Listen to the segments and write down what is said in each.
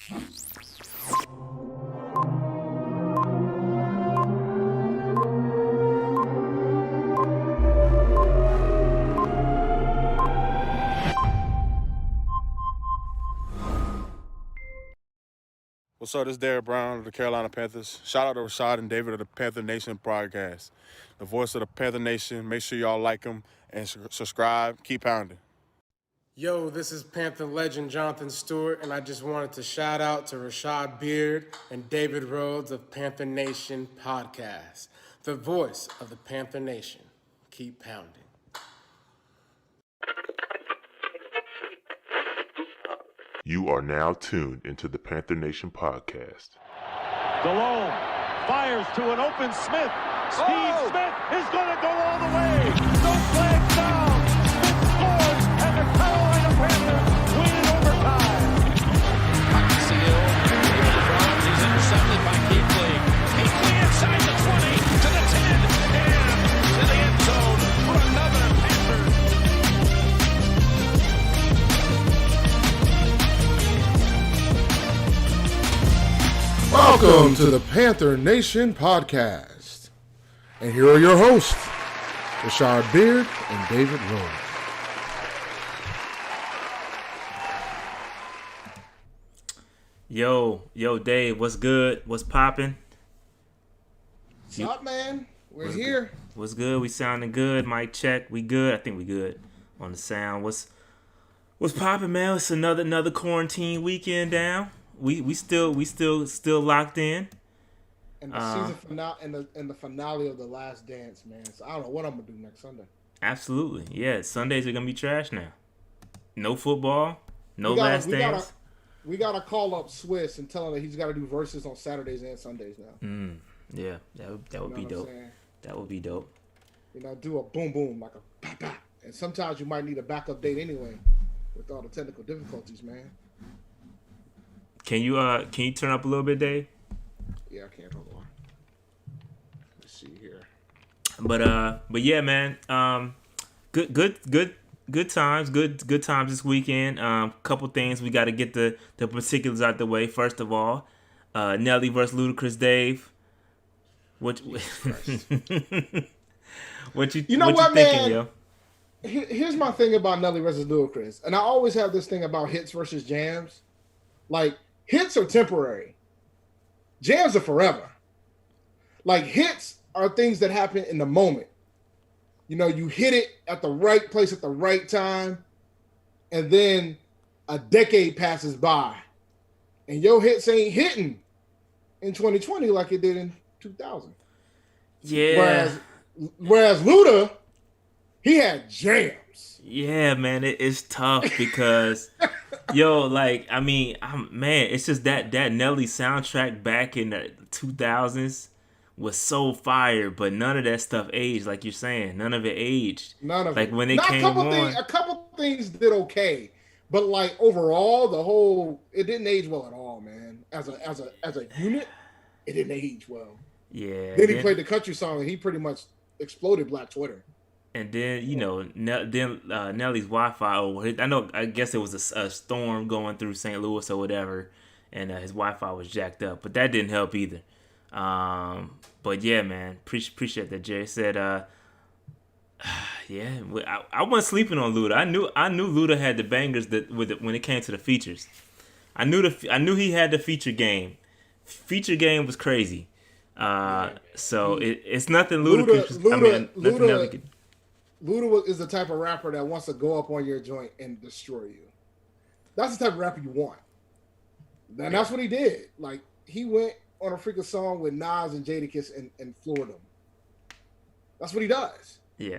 What's up? This is Derek Brown of the Carolina Panthers. Shout out to Rashad and David of the Panther Nation podcast. The voice of the Panther Nation. Make sure y'all like them and subscribe. Keep pounding. Yo, this is Panther legend Jonathan Stewart, and I just wanted to shout out to Rashad Beard and David Rhodes of Panther Nation podcast. The voice of the Panther Nation. Keep pounding. You are now tuned into the Panther Nation podcast. Delone fires to an open Smith. Steve Smith is going to go all the way. No flags down. Smith scores, and the Carolina Panthers win in overtime. Seal, he's intercepted by Keithley. Keithley inside the 20, to the 10, and to the end zone for another Panthers. Welcome to the Panther Nation podcast. And here are your hosts, Rashad Beard and David Rhodes. Yo, Dave, what's good? What's popping? What's up, man? We're here. What's good? We sounding good. Mic check. We good? I think we good on the sound. What's popping, man? It's another quarantine weekend down. We still locked in. And the season finale and the finale of The Last Dance, man. So I don't know what I'm gonna do next Sunday. Absolutely, yeah. Sundays are gonna be trash now. No football, no Last Dance. We gotta call up Swiss and tell him that he's got to do verses on Saturdays and Sundays now. Yeah, that would be dope. That would be dope. You know, do a boom boom like a pop pop. And sometimes you might need a backup date anyway, with all the technical difficulties, man. Can you turn up a little bit, Dave? Yeah, I can't. Hold on. Let's see here. But yeah, man. Good times. Good times this weekend. Couple things we got to get the particulars out the way. First of all, Nelly versus Ludacris, Dave. What you know what what, you man? thinking, yo? Here's my thing about Nelly versus Ludacris, and I always have this thing about hits versus jams. Like, hits are temporary. Jams are forever. Like, hits are things that happen in the moment. You know, you hit it at the right place at the right time, and then a decade passes by, and your hits ain't hitting in 2020 like it did in 2000. Yeah. Whereas Luda, he had jams. Yeah, man, it's tough because, yo, like, I mean, man, it's just that Nelly soundtrack back in the 2000s was so fire, but none of that stuff aged, like you're saying. None of it aged. None of like it. When it came on. A couple things did okay, but like overall, it didn't age well at all, man. As a unit, it didn't age well. Yeah. Then he played the country song, and he pretty much exploded Black Twitter. And then, you know, Nelly's Wi-Fi, I guess it was a storm going through St. Louis or whatever, and his Wi-Fi was jacked up. But that didn't help either. But yeah, man, appreciate that. Jay said, yeah, I wasn't sleeping on Luda. I knew Luda had the bangers when it came to the features. I knew he had the feature game. Feature game was crazy. So it's nothing Ludacris. Nothing Nelly could. Luda is the type of rapper that wants to go up on your joint and destroy you. That's the type of rapper you want. And that's what he did. Like, he went on a freaking song with Nas and Jadakiss and floored him. That's what he does. Yeah.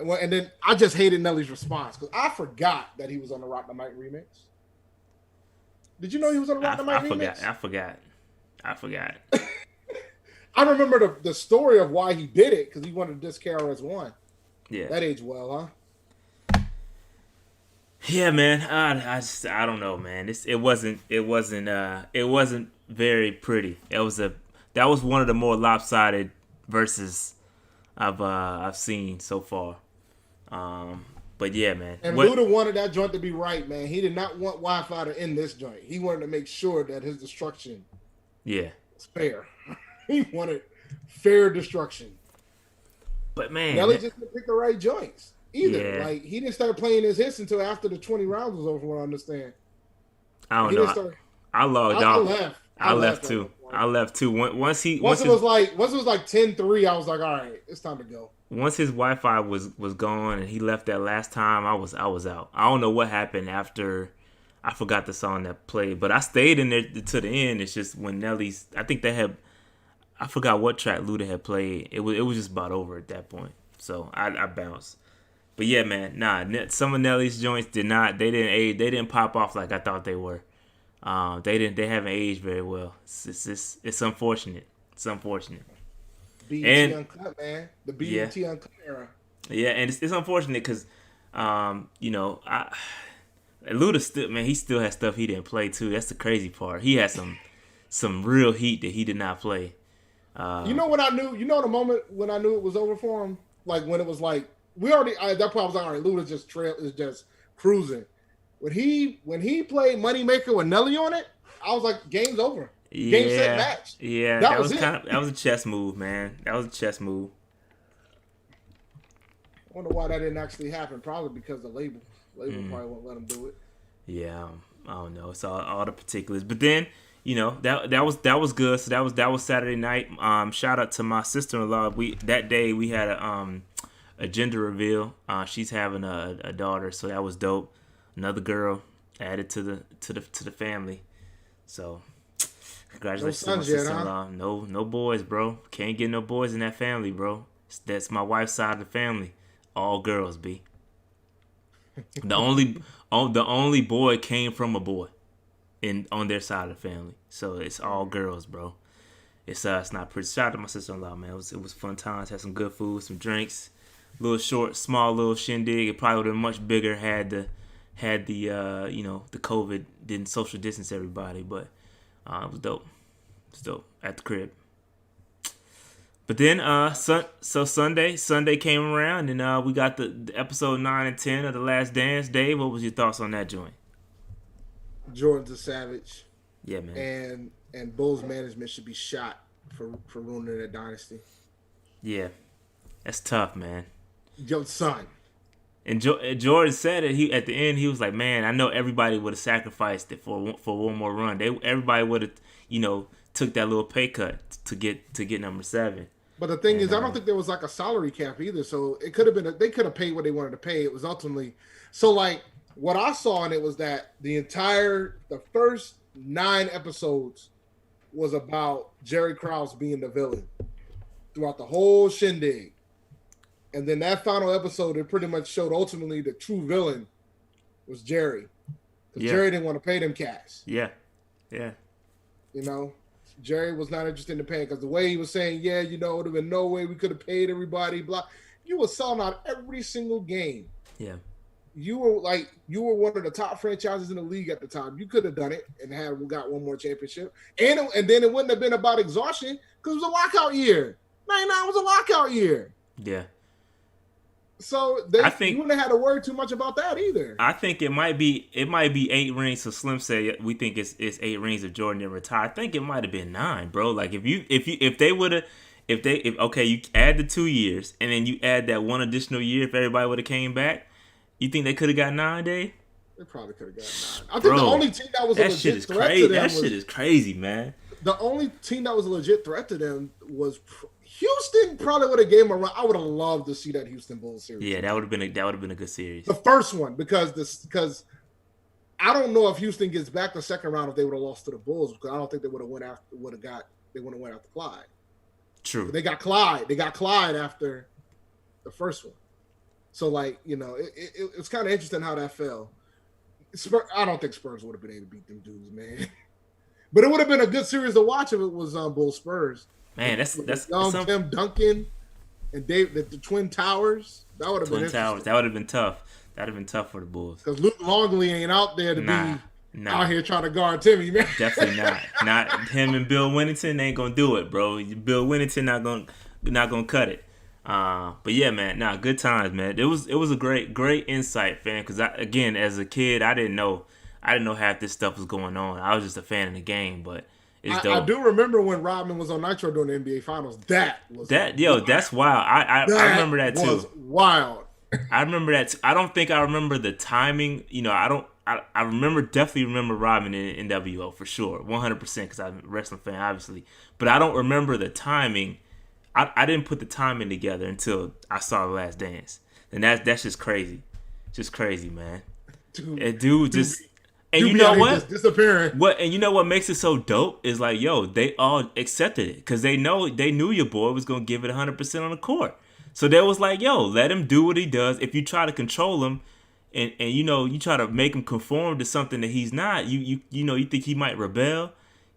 And then I just hated Nelly's response because I forgot that he was on the Rock the Mic remix. Did you know he was on the Rock the Mic remix? I forgot. I remember the story of why he did it because he wanted to diss KRS-One. Yeah, that aged well, huh? Yeah, man. I don't know, man. It wasn't very pretty. That was one of the more lopsided verses I've seen so far. But yeah, man. And Luda wanted that joint to be right, man. He did not want Wi-Fi to end this joint. He wanted to make sure that his destruction was fair. He wanted fair destruction. But man, Nelly just didn't pick the right joints either. Yeah. Like he didn't start playing his hits until after the 20 rounds was over, from what I understand. I don't know. I logged off. I left too. Once it was like 10-3, I was like, all right, it's time to go. Once his Wi-Fi was gone and he left that last time, I was out. I don't know what happened after. I forgot the song that played, but I stayed in there to the end. It's just when Nelly's. I think they had. I forgot what track Luda had played. It was just about over at that point. So I bounced. But yeah, man, some of Nelly's joints didn't age. They didn't pop off like I thought they were. They haven't aged very well. It's unfortunate. It's unfortunate. BET Uncut, man. The BET Uncut era. Yeah, and it's unfortunate because, Luda still, man, he still has stuff he didn't play too. That's the crazy part. He had some real heat that he did not play. You know what I knew? You know the moment when I knew it was over for him? Like when it was like that point I was like, all right, Luda is just cruising. When he played Moneymaker with Nelly on it, I was like, game's over. Game set match. Yeah, that was that was a chess move, man. That was a chess move. I wonder why that didn't actually happen. Probably because the label probably won't let him do it. Yeah, I don't know. It's all the particulars. But then, that was good. So that was Saturday night. Shout out to my sister-in-law. That day we had a gender reveal. She's having a daughter, so that was dope. Another girl added to the family. So congratulations to my sister-in-law. Huh? No boys, bro. Can't get no boys in that family, bro. That's my wife's side of the family. All girls, B. The only boy came from a boy on their side of the family. So it's all girls, bro. It's not pretty. Shout out to my sister-in-law, man. It was fun times. Had some good food, some drinks. Small little shindig. It probably would have been much bigger had the COVID didn't social distance everybody, but it was dope. It was dope at the crib. But then Sunday came around and we got the episode 9 and 10 of The Last Dance. Dave, what was your thoughts on that joint? Jordan's a savage. Yeah, man. And Bulls management should be shot for ruining their dynasty. Yeah, that's tough, man. Yo, son. And Jordan said it. At the end, he was like, "Man, I know everybody would have sacrificed it for one more run. Everybody would have, took that little pay cut to get number 7." But the thing is, I don't think there was like a salary cap either. So it could have been they could have paid what they wanted to pay. It was ultimately so like what I saw in it was that the first 9 episodes was about Jerry Krause being the villain throughout the whole shindig. And then that final episode, it pretty much showed ultimately the true villain was Jerry. Because Jerry didn't want to pay them cash. Yeah. Jerry was not interested in paying because the way he was saying, there would have been no way we could have paid everybody. Blah. You were selling out every single game. Yeah. You were one of the top franchises in the league at the time. You could have done it and got one more championship. And then it wouldn't have been about exhaustion because it was a lockout year. 99 was a lockout year. Yeah. So I think you wouldn't have had to worry too much about that either. I think it might be 8 rings. So Slim said we think it's 8 rings if Jordan didn't retire. I think it might have been 9, bro. Like if you add the 2 years and then you add that one additional year if everybody would have came back, you think they could have got 9, Dave? They probably could have got 9. I think the only team that was a legit threat to them that shit is crazy, man. The only team that was a legit threat to them was Houston. Probably would have gave them a run. I would have loved to see that Houston Bulls series. Yeah, that would have been a good series. The first one because I don't know if Houston gets back the second round if they would have lost to the Bulls because I don't think they would have went after Clyde. True. But they got Clyde. They got Clyde after the first one. So it's kind of interesting how that fell. I don't think Spurs would have been able to beat them dudes, man. But it would have been a good series to watch if it was Bulls Spurs. Man, that's Tim Duncan and Dave the Twin Towers. That would have been interesting. That would have been tough. That would have been tough for the Bulls. Because Luke Longley ain't out there to be out here trying to guard Timmy, man. Definitely not. Not him and Bill Winnington ain't gonna do it, bro. Bill Winnington not gonna cut it. But yeah, man, good times, man. It was a great insight, fan. Because again, as a kid, I didn't know half this stuff was going on. I was just a fan of the game, but it's dope. I do remember when Rodman was on Nitro during the NBA Finals. That's wild. I remember that too. Was wild. I remember that. I don't think I remember the timing. I definitely remember Rodman in NWO for sure, 100%, because I'm a wrestling fan, obviously. But I don't remember the timing. I didn't put the timing together until I saw The Last Dance, and that's just crazy, man. Dude just. And you know what? Disappearing. And you know what makes it so dope is like, yo, they all accepted it because they knew your boy was gonna give it 100% on the court. So they was like, yo, let him do what he does. If you try to control him, and you try to make him conform to something that he's not, you think he might rebel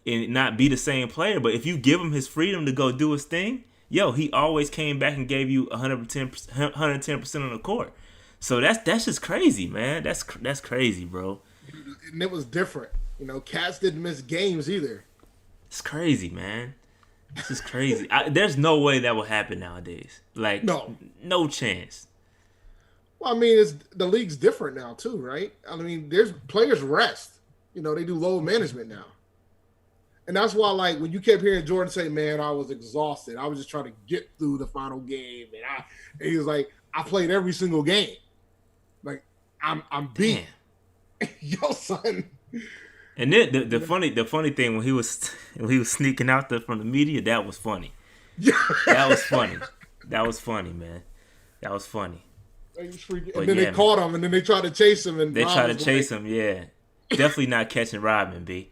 and not be the same player. But if you give him his freedom to go do his thing, yo, he always came back and gave you 110% on the court. So that's just crazy, man. That's crazy, bro. And it was different. Cats didn't miss games either. It's crazy, man. This is crazy. There's no way that will happen nowadays. Like, no chance. Well, I mean, the league's different now too, right? I mean, there's players rest. They do load management now. And that's why, like, when you kept hearing Jordan say, man, I was exhausted. I was just trying to get through the final game. And he was like, I played every single game. Like, I'm beat. Damn. Yo, son. And then the funny thing when he was sneaking out there from the media, that was funny. That was funny. That was funny, man. That was funny. And then they caught him, and then they tried to chase him, and they tried to chase him. Yeah, definitely not catching Rodman, B.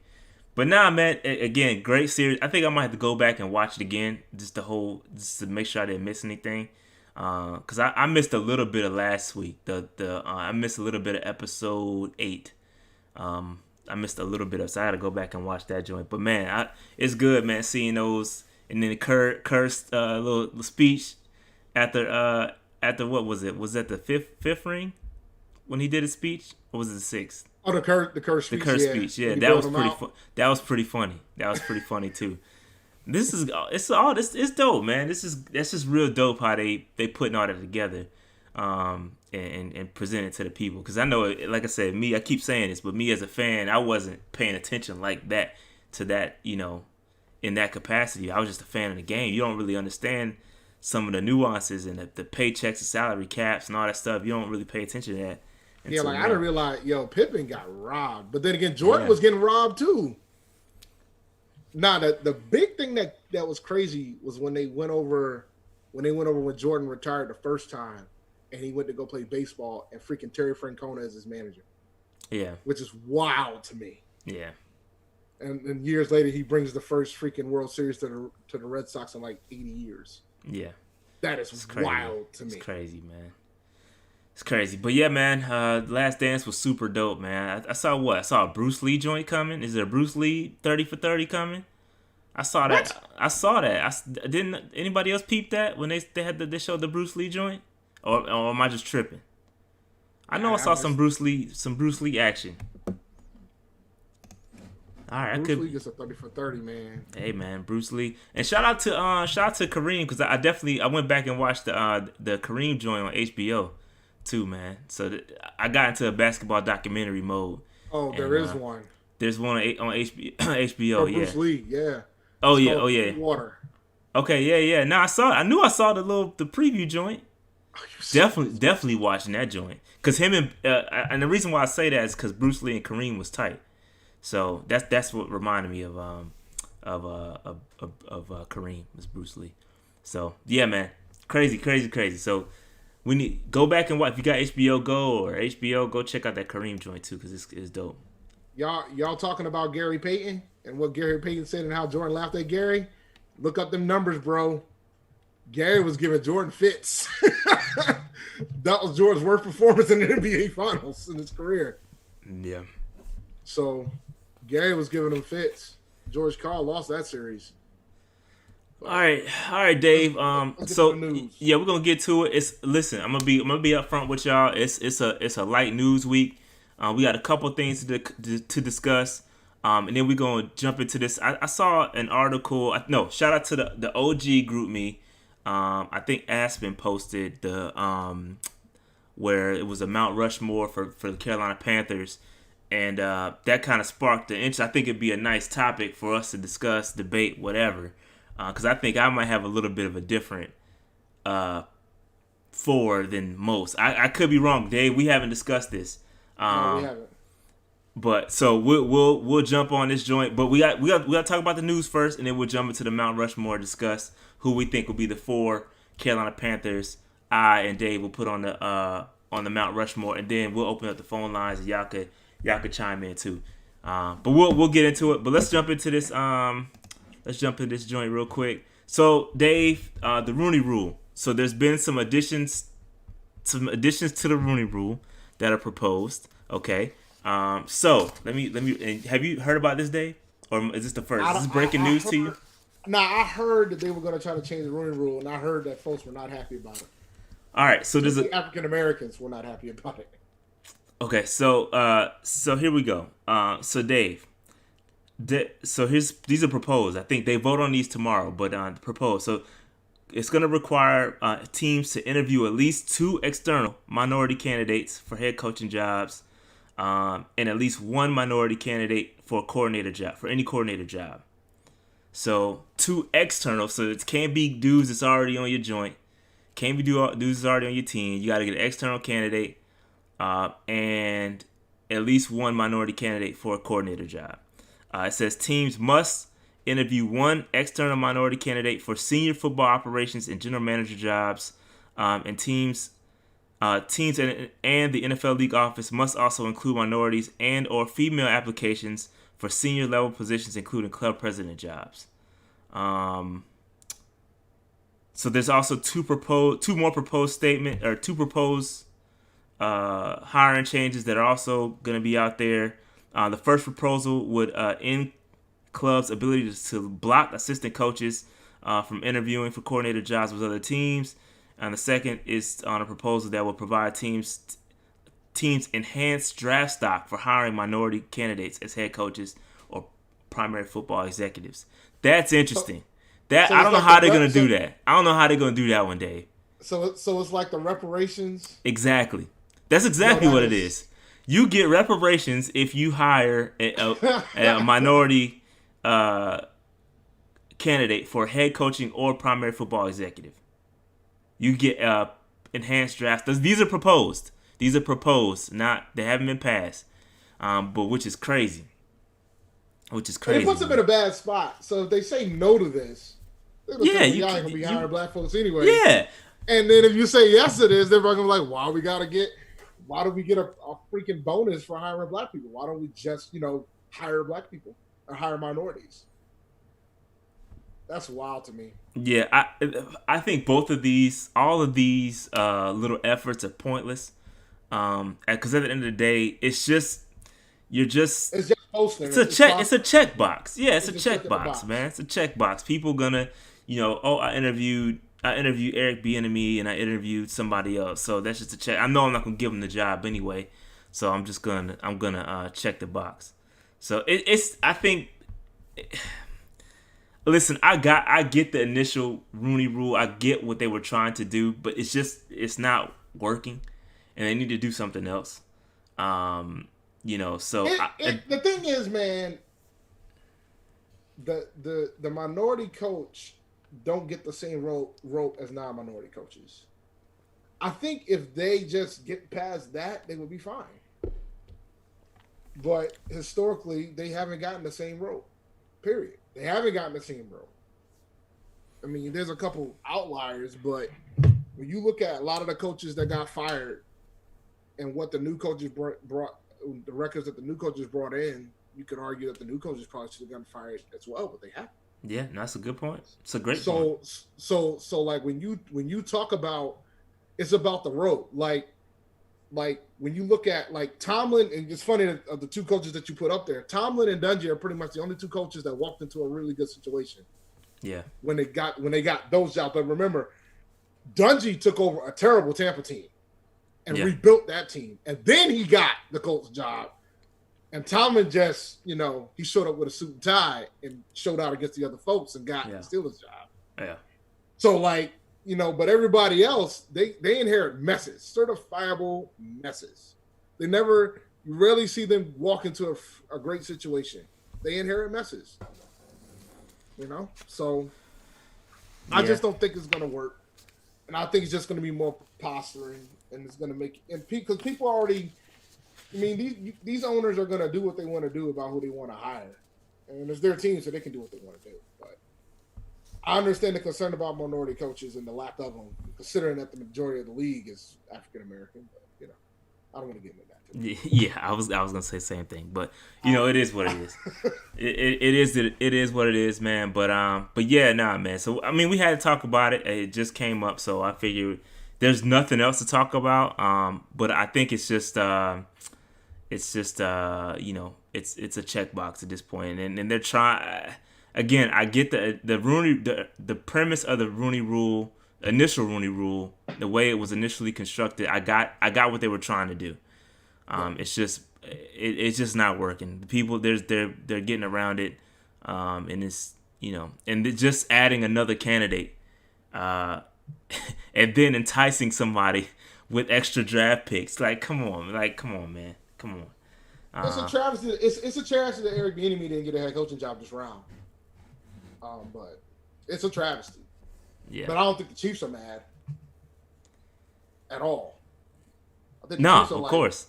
But nah, man. Again, great series. I think I might have to go back and watch it again, just to make sure I didn't miss anything. Cause I missed a little bit of last week. I missed a little bit of episode 8. I missed a little bit of, so I had to go back and watch that joint. But man, it's good, man, seeing those. And then Kurt's little speech after what was it? Was that the fifth ring when he did his speech, or was it the 6th? Oh, the Kurt speech. The Kurt speech, yeah, that was pretty fun. That was pretty funny. That was pretty funny too. It's dope, man. That's just real dope how they putting all that together, and present it to the people. Because I know, like I said, I keep saying this, but me as a fan, I wasn't paying attention like that to that, in that capacity. I was just a fan of the game. You don't really understand some of the nuances and the paychecks, the salary caps, and all that stuff. You don't really pay attention to that. I didn't realize, Pippen got robbed, but then again, Jordan was getting robbed too. Nah, the big thing that was crazy was when they went over when Jordan retired the first time, and he went to go play baseball, and freaking Terry Francona is his manager. Yeah, which is wild to me. Yeah, and years later he brings the first freaking World Series to the Red Sox in like 80 years. Yeah, that is wild to me. It's crazy, man. It's crazy. But yeah, man, Last Dance was super dope, man. I saw a Bruce Lee joint coming. Is there a Bruce Lee 30 for 30 coming? I saw that. What? I saw that. Didn't anybody else peep that when they showed the Bruce Lee joint? Or am I just tripping? I know I saw some Bruce Lee action. All right, Bruce Lee gets a 30 for 30, man. Hey, man, Bruce Lee, and shout out to Kareem, because I went back and watched the Kareem joint on HBO. Too, man. So I got into a basketball documentary mode. Oh, there is one. There's one on HBO. Yeah. Bruce Lee, yeah. Oh yeah, oh yeah. Water. Okay, yeah. Now I knew I saw the preview joint. Oh, definitely watching that joint. Cause him and the reason why I say that is because Bruce Lee and Kareem was tight. So that's what reminded me of Kareem was Bruce Lee. So yeah, man, crazy. So. We need go back and watch. If you got HBO Go or HBO, go check out that Kareem joint too, because it's dope. Y'all talking about Gary Payton and what Gary Payton said and how Jordan laughed at Gary? Look up them numbers, bro. Gary was giving Jordan fits. That was Jordan's worst performance in the NBA Finals in his career. Yeah. So Gary was giving him fits. George Karl lost that series. All right, Dave. So yeah, we're gonna get to it. I'm gonna be upfront with y'all. It's a light news week. We got a couple things to discuss, and then we're gonna jump into this. I saw an article. Shout out to the OG group me. I think Aspen posted the where it was a Mount Rushmore for the Carolina Panthers, and that kind of sparked the interest. I think it'd be a nice topic for us to discuss, debate, whatever, because I think I might have a little bit of a different four than most. I could be wrong, Dave. We haven't discussed this. No, we haven't. But so we'll jump on this joint. But we got to talk about the news first, and then we'll jump into the Mount Rushmore, discuss who we think will be the 4 Carolina Panthers I and Dave will put on the Mount Rushmore, and then we'll open up the phone lines and y'all could chime in too. But we'll get into it. But let's jump into this joint real quick. So Dave, the Rooney Rule. So there's been some additions to the Rooney Rule that are proposed. Okay. So let me. Have you heard about this, Dave? Or is this the first? Is this breaking news to you? Nah, I heard that they were going to try to change the Rooney Rule, and I heard that folks were not happy about it. All right, so there's African Americans were not happy about it. Okay, so here we go. So Dave, these are proposed. I think they vote on these tomorrow, but proposed. So it's going to require teams to interview at least 2 external minority candidates for head coaching jobs, and at least 1 minority candidate for a coordinator job, for any coordinator job. So 2 external. So it can't be dudes that's already on your joint. Can't be dudes that's already on your team. You got to get an external candidate, and at least 1 minority candidate for a coordinator job. It says teams must interview 1 external minority candidate for senior football operations and general manager jobs, and teams and the NFL league office must also include minorities and or female applications for senior level positions, including club president jobs. So there's also 2 more proposed hiring changes that are also going to be out there. The first proposal would end clubs' ability to block assistant coaches from interviewing for coordinator jobs with other teams. And the second is on a proposal that will provide teams enhanced draft stock for hiring minority candidates as head coaches or primary football executives. That's interesting. I don't know how they're going to do that. I don't know how they're going to do that one, Dave. So it's like the reparations? Exactly. That's exactly what it is. You get reparations if you hire a minority candidate for head coaching or primary football executive. You get enhanced drafts. These are proposed. They haven't been passed, but which is crazy. It puts them in a bad spot. So if they say no to this, y'all ain't gonna be hiring black folks anyway. Yeah. And then if you say yes to this, they're gonna be like, why do we get a freaking bonus for hiring black people? Why don't we just, hire black people or hire minorities? That's wild to me. Yeah, I think all of these little efforts are pointless. Because at the end of the day, it's just posting. It's a checkbox. Yeah, it's a checkbox, man. It's a checkbox. People gonna, I interviewed Eric Bieniemy and I interviewed somebody else, so that's just a check. I know I'm not gonna give them the job anyway, so I'm gonna check the box. So I think. Listen, I get the initial Rooney Rule. I get what they were trying to do, but it's not working, and they need to do something else. So the thing is, man, the minority coach don't get the same rope as non-minority coaches. I think if they just get past that, they would be fine. But historically, they haven't gotten the same rope. Period. They haven't gotten the same rope. I mean, there's a couple outliers, but when you look at a lot of the coaches that got fired and what the new coaches brought, the records that the new coaches brought in, you could argue that the new coaches probably should have gotten fired as well, but they haven't. Yeah, that's a good point. It's a great point. So like when you talk about, it's about the rope. Like when you look at like Tomlin, and it's funny that of the 2 coaches that you put up there, Tomlin and Dungy are pretty much the only 2 coaches that walked into a really good situation. Yeah. When they got those jobs. But remember, Dungy took over a terrible Tampa team and rebuilt that team. And then he got the Colts job. And Tomlin just, he showed up with a suit and tie and showed out against the other folks and got the Steelers job. Yeah. So like but everybody else, they inherit messes, certifiable messes. They never, you rarely see them walk into a great situation. They inherit messes, So I just don't think it's going to work. And I think it's just going to be more posturing, and it's going to make, and because people already, these owners are going to do what they want to do about who they want to hire. And it's their team, so they can do what they want to do. But I understand the concern about minority coaches and the lack of them, considering that the majority of the league is African American. But I don't want to get into that. Yeah, I was gonna say the same thing, but it is what it is. it is what it is, man. But yeah, nah, man. So we had to talk about it. It just came up, so I figured there's nothing else to talk about. But I think it's just it's a checkbox at this point, and they're trying. Again, I get the premise of the Rooney Rule, initial Rooney Rule, the way it was initially constructed. I got what they were trying to do. It's just not working. The people they're getting around it, and it's and they're just adding another candidate, and then enticing somebody with extra draft picks. Come on, man, come on. It's a travesty. It's a travesty that Eric Bieniemy didn't get a head coaching job this round. But it's a travesty. Yeah. But I don't think the Chiefs are mad at all. No, of course.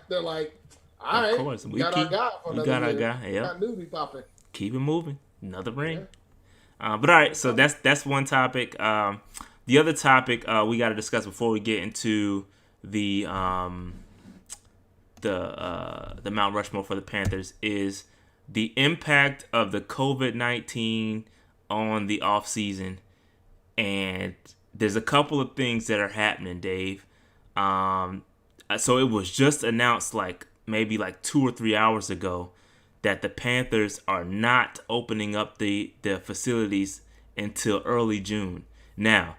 They're like, all right, of course. we got our guy. We got our guy. Yeah. Got newbie popping. Keep it moving. Another ring. Yeah. But all right, so that's one topic. The other topic we got to discuss before we get into the Mount Rushmore for the Panthers is the impact of the COVID-19 on the offseason. And there's a couple of things that are happening, Dave. So it was just announced maybe 2 or 3 hours ago that the Panthers are not opening up the facilities until early June. Now,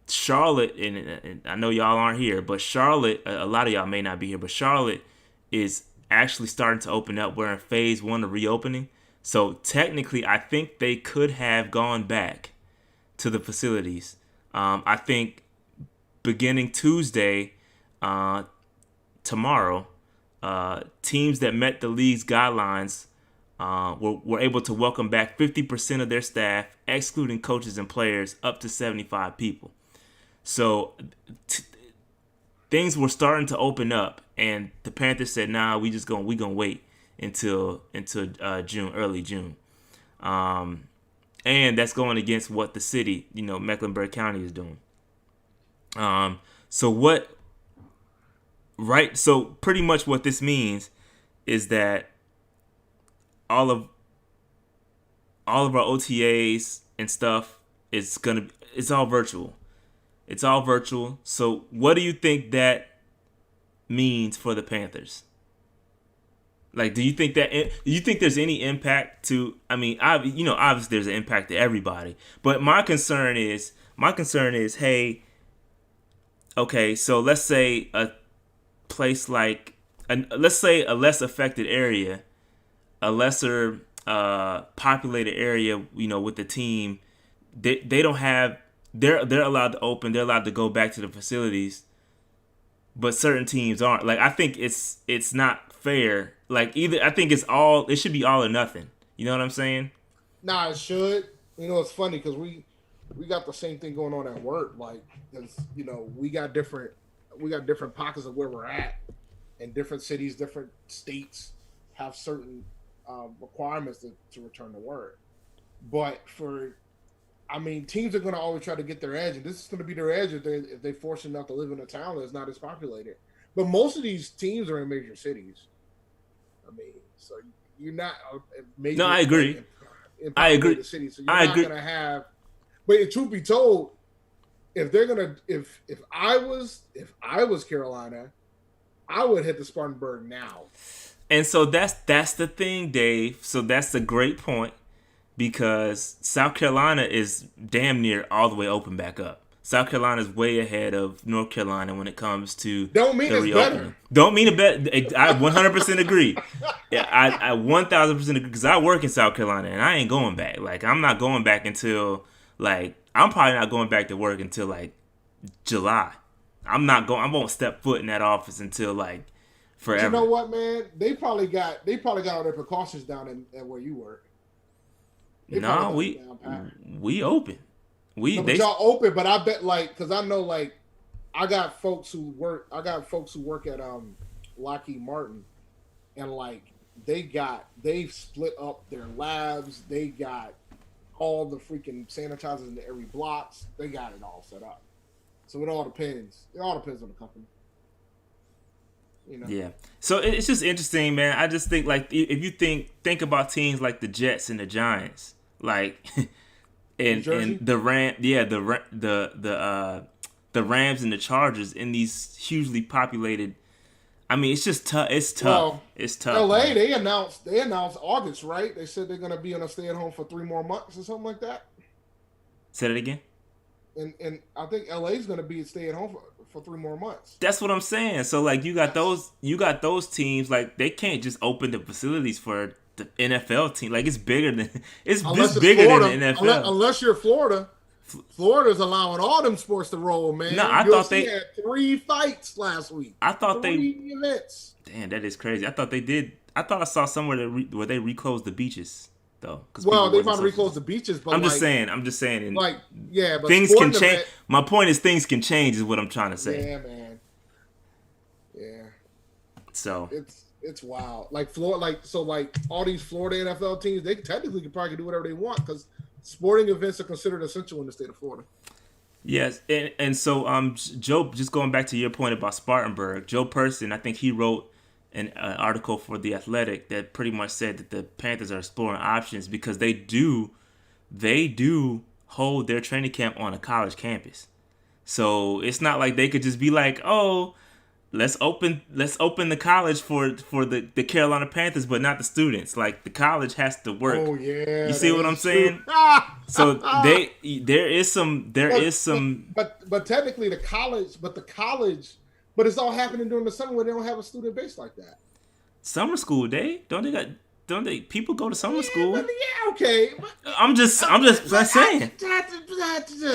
Charlotte, and I know y'all aren't here, but Charlotte, a lot of y'all may not be here, but Charlotte is actually starting to open up. We're in phase 1 of reopening. So technically, I think they could have gone back to the facilities. I think beginning Tuesday, tomorrow, teams that met the league's guidelines were able to welcome back 50% of their staff, excluding coaches and players, up to 75 people. So things were starting to open up, and the Panthers said, "Nah, we gonna wait until June, early June." And that's going against what the city, Mecklenburg County is doing. So pretty much what this means is that all of our OTAs and stuff it's all virtual. It's all virtual. So what do you think that means for the Panthers? Do you think there's any impact to? Obviously there's an impact to everybody. But my concern is, hey, okay, so let's say a place let's say a less affected area, a lesser populated area, with the team, they don't have. They're allowed to open. They're allowed to go back to the facilities, but certain teams aren't. I think it's not fair. I think it should be all or nothing. You know what I'm saying? Nah, it should. It's funny because we got the same thing going on at work. Because we got different pockets of where we're at, and different cities, different states have certain requirements to return to work. But teams are going to always try to get their edge, and this is going to be their edge if they force enough to live in a town that's not as populated. But most of these teams are in major cities. So you're not major. No, I agree. I agree. City, so you're not going to have. But truth be told, if I was Carolina, I would hit the Spartanburg now. And so that's the thing, Dave. So that's a great point, because South Carolina is damn near all the way open back up. South Carolina is way ahead of North Carolina when it comes to don't mean it's better. Don't mean it better. I 100% agree. Yeah, I 1,000% agree, because I work in South Carolina and I ain't going back. I'm not going back until I'm probably not going back to work until like July. I won't step foot in that office until like forever. You know what, man? They probably got all their precautions down at where you work. No, we open. Y'all open, but I bet because I know I got folks who work at Lockheed Martin, and they've split up their labs. They got all the freaking sanitizers in every blocks. They got it all set up. So it all depends. It all depends on the company. Yeah. So it's just interesting, man. I just think if you think about teams like the Jets and the Giants, and the Rams and the Chargers in these hugely populated. I mean, it's just tough. It's tough. Well, it's tough. LA, man. they announced August, right? They said they're gonna be on a stay at home for 3 more months or something like that. Say that again. And I think LA's gonna be stay at home for 3 more months. That's what I'm saying. So you got those teams, they can't just open the facilities for the NFL team. It's bigger than Florida, than the NFL. Unless you're Florida. Florida's allowing all them sports to roll, man. No, I thought they had 3 fights last week. I thought 3 events. Damn, that is crazy. I thought they did. I thought I saw somewhere where they reclosed the beaches though. Well, they might reclose the beaches, but I'm just saying. But things can change. My point is things can change. Is what I'm trying to say. Yeah, man. Yeah. So it's wild. All these Florida NFL teams, they technically could probably do whatever they want because sporting events are considered essential in the state of Florida. Yes, and so Joe, just going back to your point about Spartanburg, Joe Person, I think he wrote an article for The Athletic that pretty much said that the Panthers are exploring options because they do hold their training camp on a college campus. So it's not like they could just be like, oh, let's open the college for the Carolina Panthers, but not the students. The college has to work. Oh yeah, you see what I'm saying? So there is some. But technically the college, but it's all happening during the summer where they don't have a student base like that. Summer school, don't they people go to summer school? Yeah, okay. I'm just saying.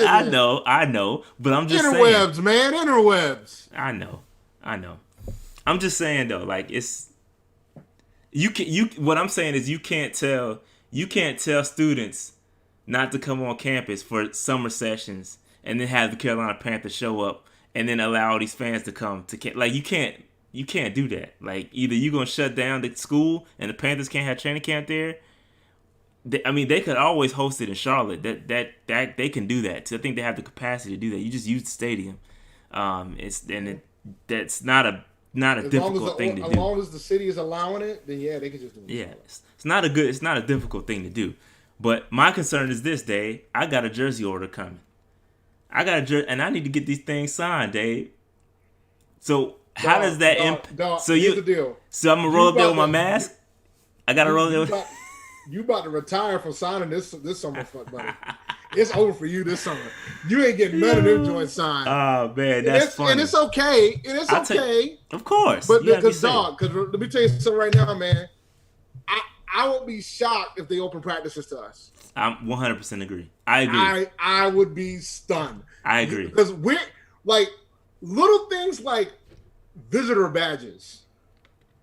I know, but I'm just interwebs, saying. Man, interwebs. I know. I'm just saying though, it's what I'm saying is you can't tell students not to come on campus for summer sessions and then have the Carolina Panthers show up and then allow all these fans to come to camp. You can't do that. Either you're gonna shut down the school and the Panthers can't have training camp there. They could always host it in Charlotte. That they can do that. So I think they have the capacity to do that. You just use the stadium. That's not a difficult thing to do. As long as the city is allowing it, then yeah, they can just do it. Yeah, it's not a difficult thing to do. But my concern is this, Dave. I got a jersey order coming. And I need to get these things signed, Dave. So how does that impact? So here's the deal. So I'm gonna roll up there with my mask. I gotta roll there. You about to retire from signing this summer, buddy. It's over for you this summer. You ain't getting none of them joints signed. Oh man, that's funny. And it's okay. Of course. But because let me tell you something right now, man. I won't be shocked if they open practices to us. I 100% agree. I agree. I would be stunned. I agree. Because we're little things like visitor badges.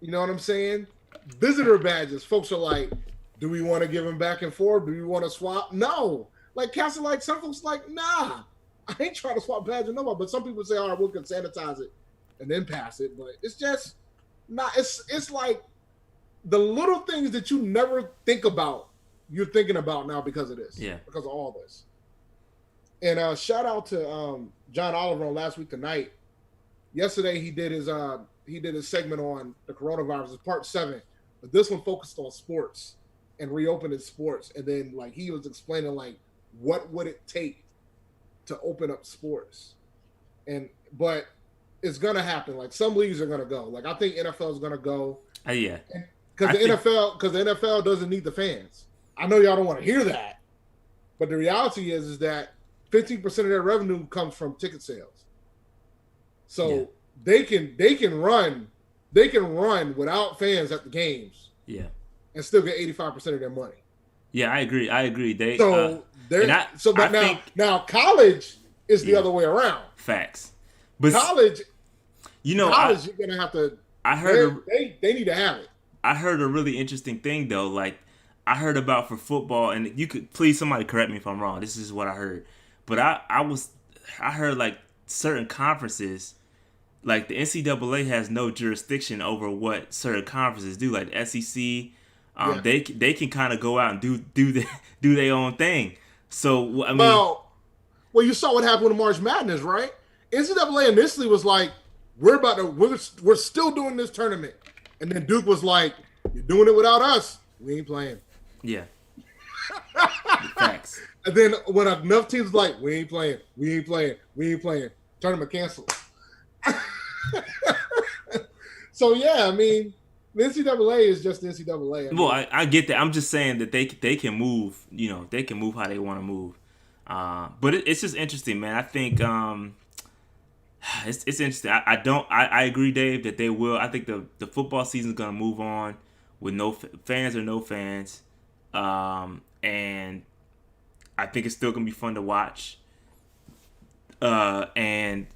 You know what I'm saying? Visitor badges. Folks are like, do we want to give them back and forth? Do we want to swap? No. Some folks nah. I ain't trying to swap badges with nobody. But some people say, all right, we can sanitize it and then pass it. But it's just not. It's like the little things that you never think about, you're thinking about now because of this. Yeah. Because of all this. And shout out to John Oliver on Last Week Tonight. Yesterday he did his segment on the coronavirus. It's part 7, but this one focused on sports and reopening sports. And then he was explaining what would it take to open up sports, but it's gonna happen. Some leagues are gonna go. I think NFL is gonna go. Yeah. Because the NFL doesn't need the fans. I know y'all don't want to hear that, but the reality is that 15% of their revenue comes from ticket sales. So they can run without fans at the games. Yeah. And still get 85% of their money. Yeah, I agree. They So and there. So but I now think now college is the Yeah. other way around. facts. But College, you know, college, you're gonna have to. I heard They need to have it. I heard a really interesting thing though. Like I heard about for football, and you could please somebody correct me if I'm wrong. This is what I heard, but I heard like certain conferences, like the NCAA has no jurisdiction over what certain conferences do, like the SEC. Yeah. They can kind of go out and do their own thing. So I mean, Well, you saw what happened with March Madness, right? NCAA initially was like, we're still doing this tournament, and then Duke was like, you're doing it without us. We ain't playing. yeah, facts. And then when enough teams like, we ain't playing, tournament canceled. So yeah, I mean, the NCAA is just the NCAA. Well, I get that. I'm just saying that they can move. You know, they can move how they want to move. But it's just interesting, man. I think it's interesting. I agree, Dave, that they will. I think the football season is gonna move on with no fans or no fans, and I think it's still gonna be fun to watch. And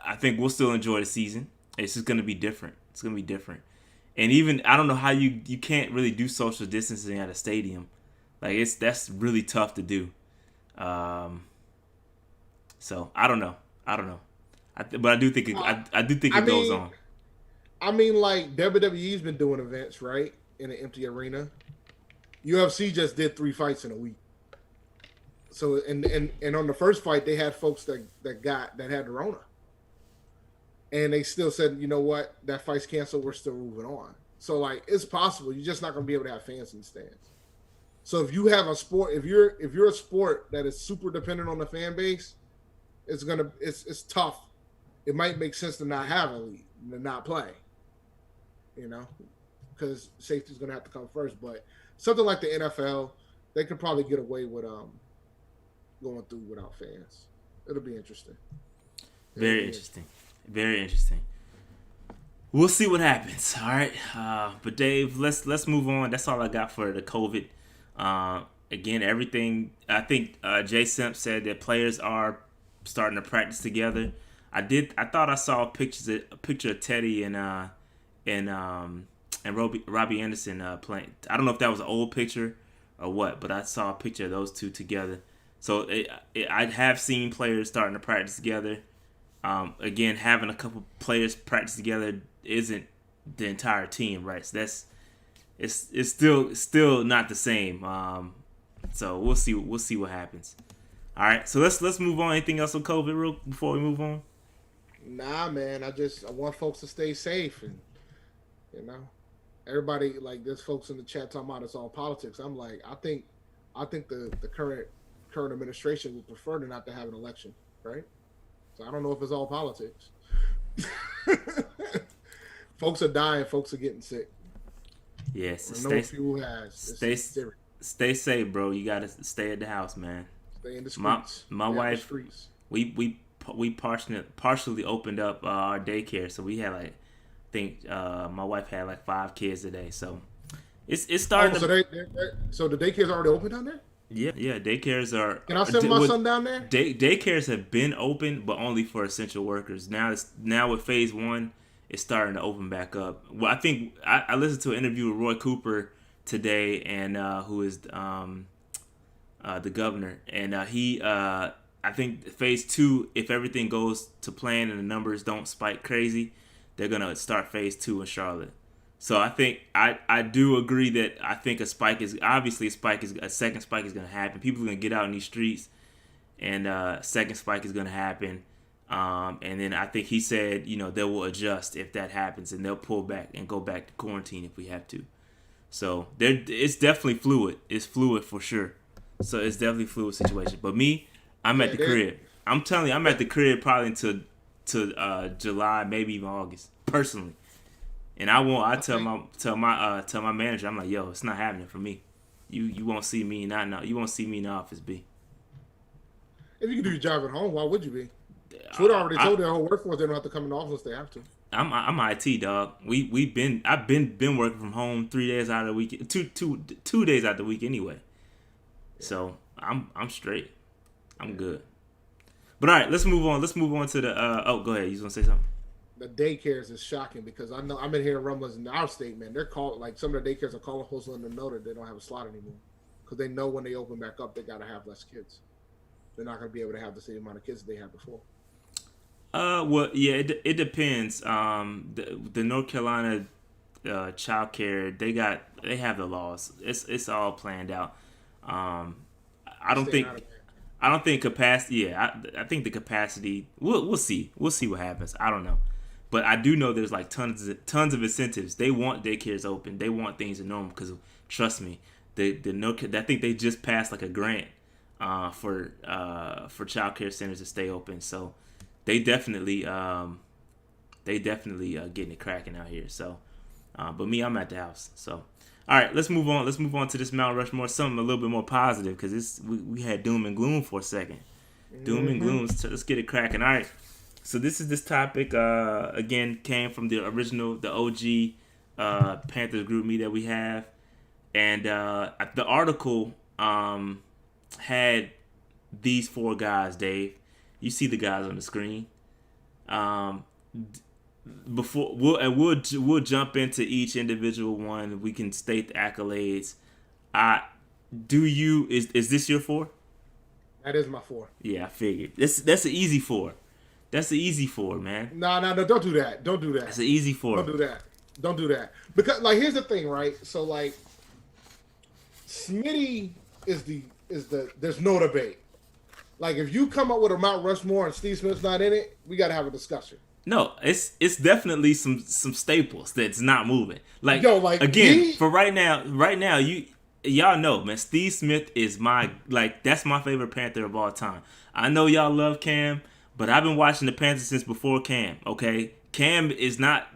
I think we'll still enjoy the season. It's just gonna be different. It's gonna be different. And even I don't know how you can't really do social distancing at a stadium. Like that's really tough to do. So I don't know. But I do think it goes on. I mean, like WWE's been doing events, right, in an empty arena. UFC just did 3 fights in a week. So and on the first fight, they had folks that had the Rona. And they still said, you know what, that fight's canceled. We're still moving on. So like, it's possible. You're just not going to be able to have fans in the stands. So if you have a sport, if you're a sport that is super dependent on the fan base, it's tough. It might make sense to not have a league, to not play. You know, because safety is going to have to come first. But something like the NFL, they could probably get away with going through without fans. It'll be interesting. Very interesting. We'll see what happens. All right, but Dave, let's move on. That's all I got for the COVID. Again, everything. I think Jay Simp said that players are starting to practice together. I thought I saw a picture of Teddy and Robbie Anderson playing. I don't know if that was an old picture or what, but I saw a picture of those two together. So I have seen players starting to practice together. Again, having a couple players practice together isn't the entire team, right? So it's still not the same. So we'll see what happens. All right, so let's move on. Anything else on COVID real before we move on? Nah, man. I want folks to stay safe, and you know, everybody, like there's folks in the chat talking about it's all politics. I'm like, I think the current administration would prefer to not to have an election, right? So I don't know if it's all politics. Folks are dying. Folks are getting sick. Yes. Stay safe, bro. You gotta stay at the house, man. Stay in the streets. My wife. We partially opened up our daycare, so we had my wife had 5 kids today. So it's starting. So the daycare's already open down there. Yeah, daycares are. Can I send my son down there? Daycares have been open, but only for essential workers. Now with phase 1, it's starting to open back up. Well, I think I listened to an interview with Roy Cooper today, and who is the governor, and he I think phase 2, if everything goes to plan and the numbers don't spike crazy, they're gonna start phase 2 in Charlotte. So I think I do agree that I think a second spike is going to happen. People are going to get out in these streets, and second spike is going to happen. And then I think he said, they will adjust if that happens, and they'll pull back and go back to quarantine if we have to. So it's definitely fluid. It's fluid for sure. So it's definitely a fluid situation. But me, I'm at the crib. I'm telling you, I'm at the crib probably until July, maybe even August, personally. And I tell my manager, I'm like, yo, it's not happening for me. You won't see me you won't see me in the office, B. If you can do your job at home, why would you be? Twitter already told their whole workforce they don't have to come in the office if they have to. I'm IT, dog. I've been working from home 3 days out of the week, two days out of the week anyway. So I'm straight. I'm good. But all right, let's move on. Let's move on to the. Go ahead. You was gonna say something? The daycares is shocking because I know I'm in here rumblings in our state, man. They're calling like some of the daycares are calling hosts on the know that they don't have a slot anymore because they know when they open back up, they got to have less kids. They're not going to be able to have the same amount of kids they had before. Well, yeah, it depends. The North Carolina child care, they have the laws. It's all planned out. I don't think capacity. Yeah, I think the capacity. We'll see. We'll see what happens. I don't know, but I do know there's like tons of incentives. They want daycares open. They want things to normal because trust me, I think they just passed like a grant for child care centers to stay open. So they definitely getting it cracking out here. So, but me, I'm at the house. So. All right, let's move on. Let's move on to this Mount Rushmore, something a little bit more positive because we had doom and gloom for a second. Doom and gloom. Let's get it cracking. All right. So this topic again came from the OG Panthers group me that we have, and the article had these 4 guys. Dave, you see the guys on the screen. Before we'll jump into each individual one. We can state the accolades. Is this your 4? That is my 4. Yeah, I figured. That's an easy 4. That's an easy 4, man. No, don't do that. Don't do that. That's an easy 4. Don't do that. Because like here's the thing, right? So like Smitty is the there's no debate. Like if you come up with a Mount Rushmore and Steve Smith's not in it, we got to have a discussion. No, it's definitely some staples that's not moving. Like, for right now, y'all know, man, Steve Smith is that's my favorite Panther of all time. I know y'all love Cam, but I've been watching the Panthers since before Cam. Okay, Cam is not.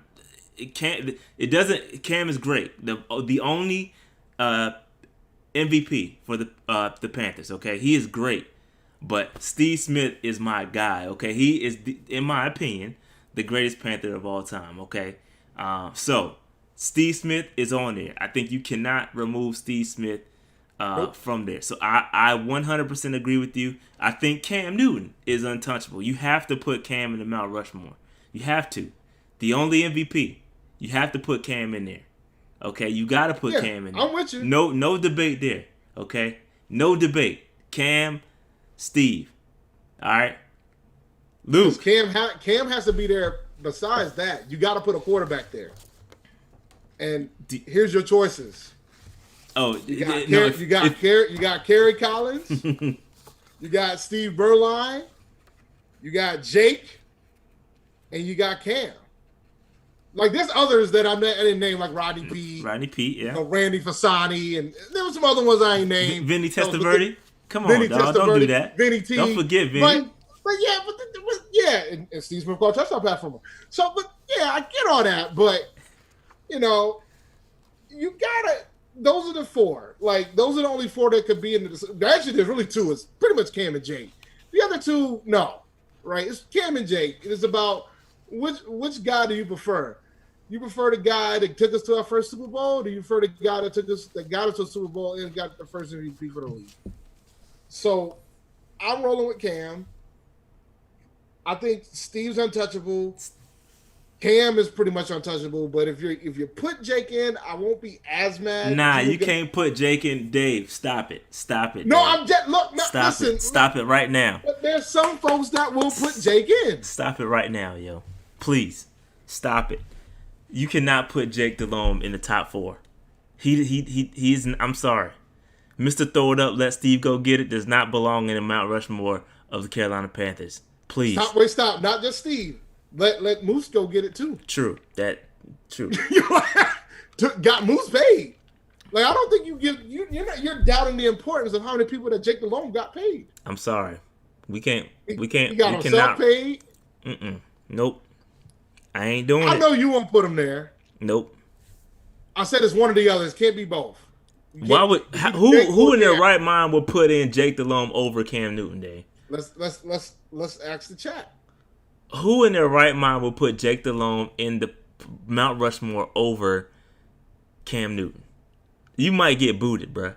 Cam is great. The only MVP for the Panthers. Okay, he is great, but Steve Smith is my guy. Okay, he is in my opinion the greatest Panther of all time, okay? So, Steve Smith is on there. I think you cannot remove Steve Smith from there. So, I 100% agree with you. I think Cam Newton is untouchable. You have to put Cam in the Mount Rushmore. You have to. The only MVP. You have to put Cam in there. Okay? You got to put Cam in there. I'm with you. No debate there, okay? No debate. Cam, Steve. All right? Luke. Cam has to be there. Besides that, you got to put a quarterback there. And here's your choices. Oh, you got Kerry Collins. You got Steve Berline. You got Jake, and you got Cam. Like there's others that I didn't name, like Rodney Pete, yeah. Randy Fasani, and there were some other ones I ain't named. Vinny Testaverde. Come on, dog. Don't do that. Vinny T. Don't forget Vinny. But and Steve Smith called touchdown pass from him. So, but yeah, I get all that, but you gotta. Those are the 4. Like those are the only 4 that could be in the. Actually, there's really 2. It's pretty much Cam and Jake. The other 2, no, right? It's Cam and Jake. It's about which guy do you prefer? You prefer the guy that took us to our first Super Bowl? Or do you prefer the guy that got us to a Super Bowl and got the first MVP for the league? So, I'm rolling with Cam. I think Steve's untouchable. Cam is pretty much untouchable, but if you put Jake in, I won't be as mad. Nah, you can't put Jake in. Dave, stop it. No, Dave. I'm just listen. Stop it right now. But there's some folks that will put Jake in. Stop it right now, yo. Please, stop it. You cannot put Jake Delhomme in the top 4. He's. I'm sorry, Mr. Throw It Up, let Steve go get it does not belong in the Mount Rushmore of the Carolina Panthers. Please. Stop. Not just Steve. Let Moose go get it too. True. Got Moose paid. Like I don't think you're doubting the importance of how many people that Jake Delhomme got paid. I'm sorry. We can't. He got himself paid. Nope. I ain't doing it. I know you won't put him there. Nope. I said it's one or the other. It can't be both. Why would who in their right mind would put in Jake Delhomme over Cam Newton, Dave? Let's ask the chat. Who in their right mind will put Jake Delhomme in the Mount Rushmore over Cam Newton? You might get booted, bruh.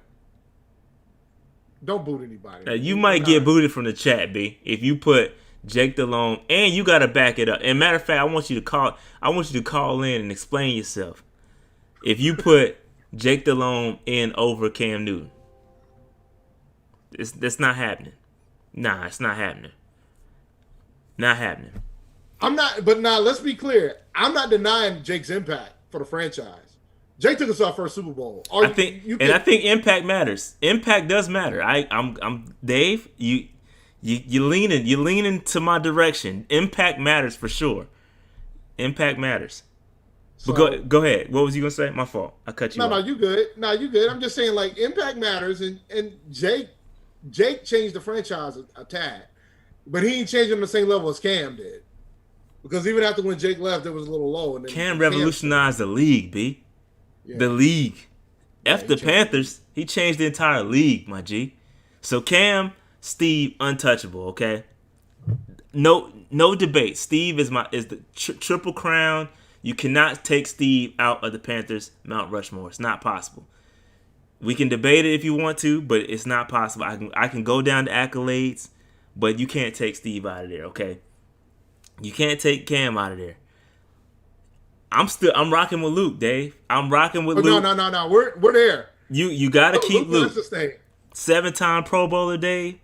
Don't boot anybody. Now, you might get booted from the chat, B, if you put Jake Delhomme, and you gotta back it up. And matter of fact, I want you to call in and explain yourself. If you put Jake Delhomme in over Cam Newton, that's not happening. Nah, it's not happening. Not happening. I'm not. But now let's be clear. I'm not denying Jake's impact for the franchise. Jake took us to our first Super Bowl. I think impact matters. Impact does matter. I'm Dave. You leaning to my direction. Impact matters for sure. Impact matters. So, but go ahead. What was you gonna say? My fault. I cut you off. No, you good. No, you good. I'm just saying, like, impact matters, and Jake changed the franchise a tad, but he ain't changing the same level as Cam did. Because even after when Jake left, it was a little low. And then Cam revolutionized the league, B. Yeah. The league. F the Panthers. He changed the entire league, my G. So Cam, Steve, untouchable. Okay. No debate. Steve is the triple crown. You cannot take Steve out of the Panthers Mount Rushmore. It's not possible. We can debate it if you want to, but it's not possible. I can go down to accolades, but you can't take Steve out of there. Okay. You can't take Cam out of there. I'm rocking with Luke, Dave. I'm rocking with Luke. No. We're there. You gotta keep Luke. 7-time Pro Bowler, Dave.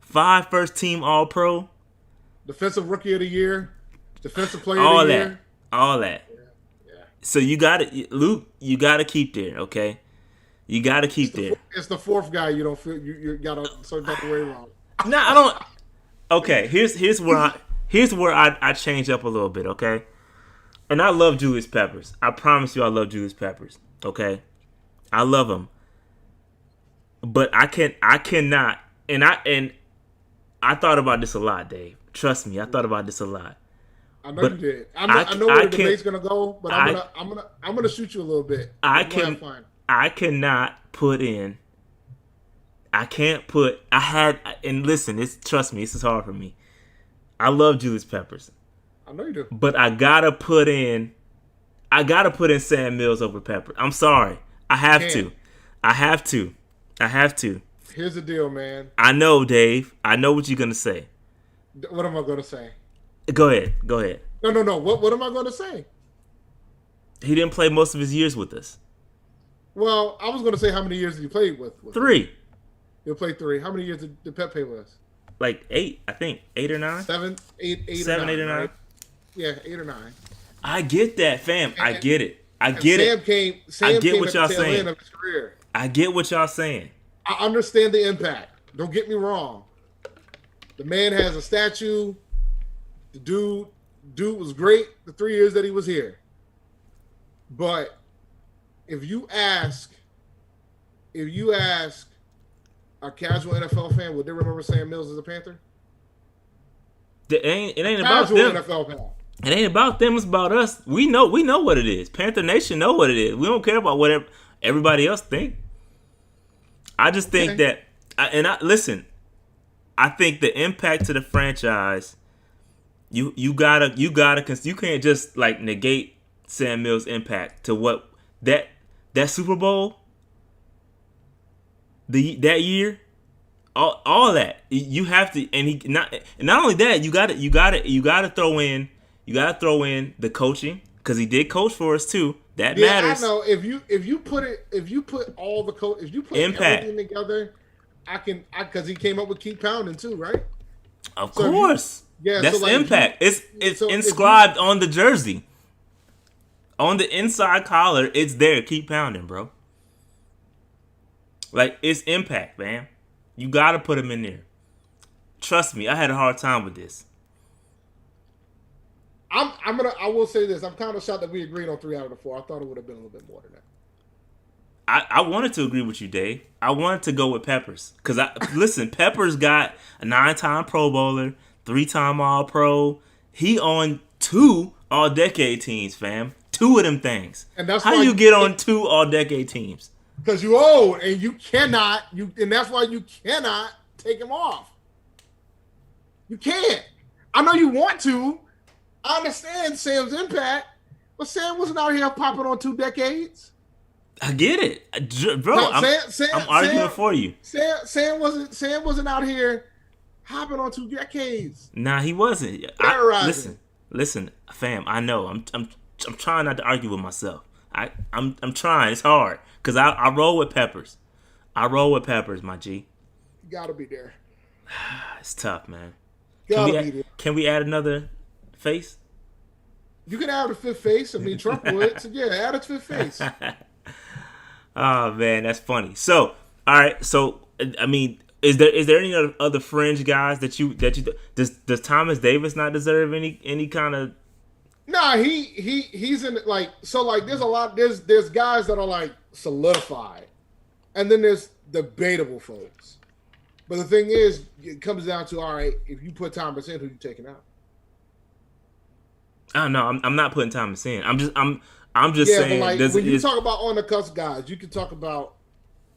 5 first-team All-Pro. Defensive Rookie of the Year. Defensive Player of the Year. All that. Yeah. So you gotta, Luke. You gotta keep there, okay? You gotta keep there. It's the fourth guy you don't feel you gotta sort of way wrong. No, I don't. Okay, here's where I change up a little bit, okay? And I love Julius Peppers. I promise you I love Julius Peppers. Okay? I love him. But I cannot and I thought about this a lot, Dave. Trust me, I thought about this a lot. I know you did. I know where the debate's gonna go, but I'm gonna shoot you a little bit. I cannot put in. And listen, trust me, this is hard for me. I love Julius Peppers. I know you do. But I gotta put in Sam Mills over Pepper. I'm sorry. I have to. Here's the deal, man. I know, Dave. I know what you're gonna say. What am I gonna say? Go ahead. No. What am I gonna say? He didn't play most of his years with us. Well, I was gonna say how many years did he play with 3. He'll play 3. How many years did Pep play with us? Like 8, I think. 8 or 9? 7, 8, 7, 8 or 9. Right? Yeah, 8 or 9. I get that, fam. I get it. I get Sam get came what at y'all the tail saying. end of his career. I get what y'all saying. I understand the impact. Don't get me wrong. The man has a statue. The dude was great the 3 years that he was here. But if you ask a casual NFL fan, would they remember Sam Mills as a Panther? It ain't about them. NFL fan. It ain't about them. It's about us. We know what it is. Panther Nation know what it is. We don't care about what everybody else think. I just think listen. I think the impact to the franchise. You can't just like negate Sam Mills' impact to what that Super Bowl. That year, all that you have to, and not only that, you got to throw in the coaching, because he did coach for us too. That matters. I know if you put impact everything together, because he came up with keep pounding too, right? Of course, that's so like impact. It's inscribed on the jersey, on the inside collar. It's there. Keep pounding, bro. Like, it's impact, man. You got to put him in there. Trust me, I had a hard time with this. I will say this. I'm kind of shocked that we agreed on 3 out of the 4. I thought it would have been a little bit more than that. I wanted to agree with you, Dave. I wanted to go with Peppers. Because, listen, Peppers got a 9-time Pro Bowler, 3-time All-Pro. He on 2 All-Decade teams, fam. 2 of them things. And that's how you get on 2 All-Decade teams? Because you old, and and that's why you cannot take him off. You can't. I know you want to. I understand Sam's impact, but Sam wasn't out here popping on 2 decades. I get it, bro. No, I'm arguing for you. Sam wasn't out here hopping on 2 decades. Nah, he wasn't. Terrorizing. Listen, fam. I know. I'm trying not to argue with myself. I'm trying. It's hard because I roll with peppers. I roll with peppers, my G. You gotta be there. It's tough, man. Gotta be there. Can we add another face? You can add a fifth face. I mean, Trump would. So yeah, add a fifth face. Oh man, that's funny. So, all right. So, I mean, is there any other fringe guys that you does Thomas Davis not deserve any kind of? Nah, he's in like so like there's a lot there's guys that are like solidified, and then there's debatable folks. But the thing is, it comes down to all right. If you put Thomas in, who you taking out? I don't know. I'm not putting Thomas in. I'm just saying. But like when you talk about on the cusp guys, you can talk about.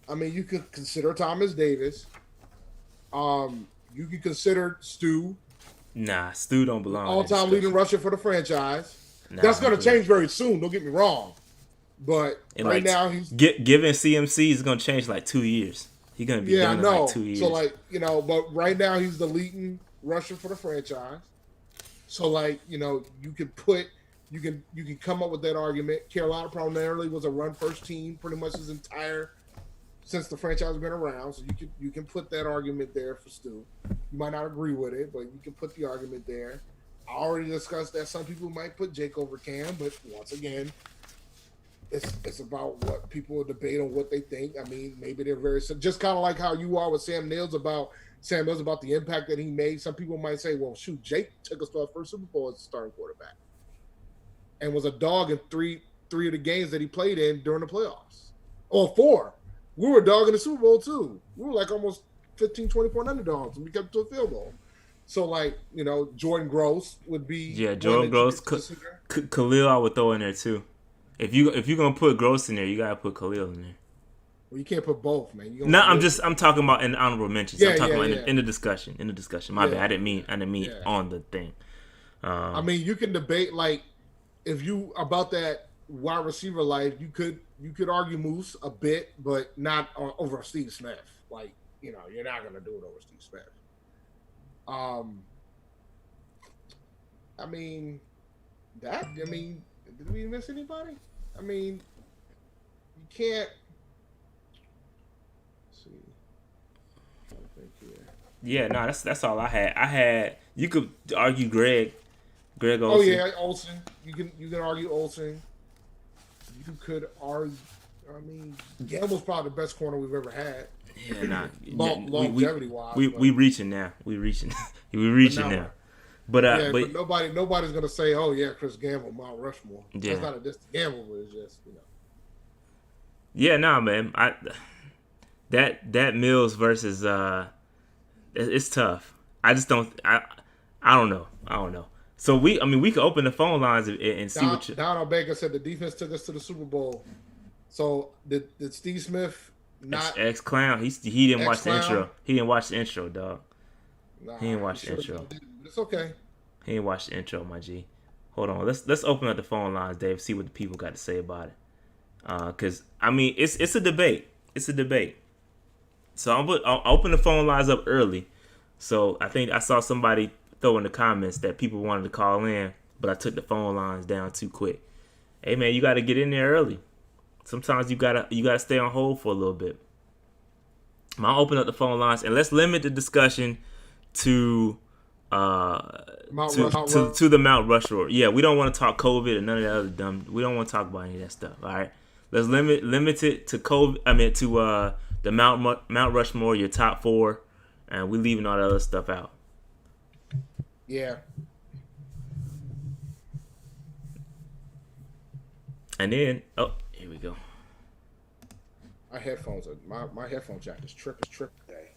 I mean, you could consider Thomas Davis. You could consider Stu. Nah, Stu don't belong. All-time leading rusher for the franchise. Nah, that's going to change very soon. Don't get me wrong, but and right now he's given CMC is going to change like 2 years. He's going to be done in like 2 years. So like but right now he's the leading rusher for the franchise. So like you can come up with that argument. Carolina primarily was a run-first team pretty much his entire since the franchise has been around. So you can put that argument there for Stu. You might not agree with it, but you can put the argument there. I already discussed that some people might put Jake over Cam, but once again, it's about what people debate on what they think. I mean, maybe they're very just kind of like how you are with Sam Mills about the impact that he made. Some people might say, well, shoot, Jake took us to our first Super Bowl as a starting quarterback and was a dog in three of the games that he played in during the playoffs. Or 4. We were a dog in the Super Bowl, too. We were like almost 15, 20-point underdogs, and we kept to a field goal. So, like, Jordan Gross would be... Yeah, Jordan Gross. Khalil I would throw in there, too. If you're going to put Gross in there, you got to put Khalil in there. Well, you can't put both, man. I'm talking about in honorable mentions. I'm talking about in the discussion. In the discussion. My bad. I didn't mean on the thing. I mean, you can debate, like, if you... About that wide receiver life, you could argue Moose a bit, but not over Steve Smith. Like, you're not going to do it over Steve Smith. Did we miss anybody? I mean, you can't. Let's see. I think here. Yeah, no, that's all I had. You could argue Greg Olsen. Oh yeah, Olsen. You can argue Olsen. You could argue. I mean, Gamble's probably the best corner we've ever had. Yeah, longevity wise. We reaching now. We reaching now. But nobody's gonna say, oh yeah, Chris Gamble, Mount Rushmore. Yeah. That's not a diss to Gamble, but it's just Yeah, nah, man. That Mills versus it's tough. I just don't. I don't know. So we could open the phone lines and see what you. Donald Baker said the defense took us to the Super Bowl. So did Steve Smith not ex-clown? He didn't watch the intro. He didn't watch the intro, dog. Nah, he didn't watch the intro. It's okay. He didn't watch the intro, my G. Hold on. Let's open up the phone lines, Dave. See what the people got to say about it. Cause I mean it's a debate. It's a debate. So I'll open the phone lines up early. So I think I saw somebody throw in the comments that people wanted to call in, but I took the phone lines down too quick. Hey man, you got to get in there early. Sometimes you gotta stay on hold for a little bit. I'll open up the phone lines and let's limit the discussion to the Mount Rushmore. Yeah, we don't want to talk COVID and none of that other dumb. We don't want to talk about any of that stuff. All right, let's limit it to COVID. I mean to the Mount Rushmore, your top 4, and we leaving all that other stuff out. Yeah. And then here we go. My headphones my headphone jack is trip today.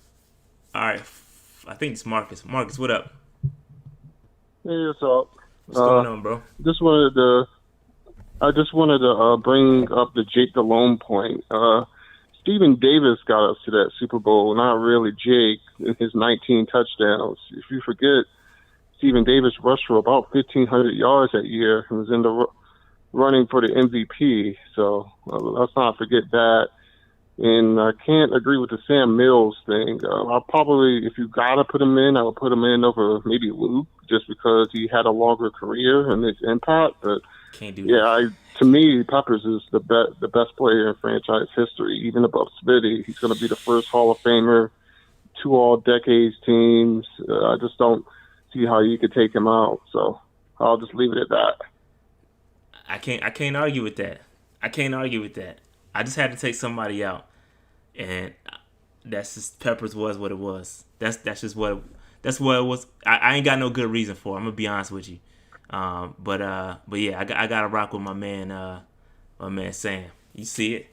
All right, I think it's Marcus. Marcus, what up? Hey, what's up? What's going on, bro? I just wanted to bring up the Jake Delhomme point. Stephen Davis got us to that Super Bowl, not really Jake in his 19 touchdowns. If you forget, Stephen Davis rushed for about 1,500 yards that year and was in the running for the MVP. So let's not forget that. And I can't agree with the Sam Mills thing. I'll probably, if you gotta put him in, I would put him in over maybe Luke, just because he had a longer career and his impact. But can't do that. to me, Peppers is the best player in franchise history, even above Smitty. He's going to be the first Hall of Famer, 2 All-Decades teams. I just don't see how you could take him out. So I'll just leave it at that. I can't argue with that. I just had to take somebody out, and that's just Peppers was what it was. That's what it was. I ain't got no good reason for it. I'm gonna be honest with you. But yeah, I gotta rock with my man Sam. You see it?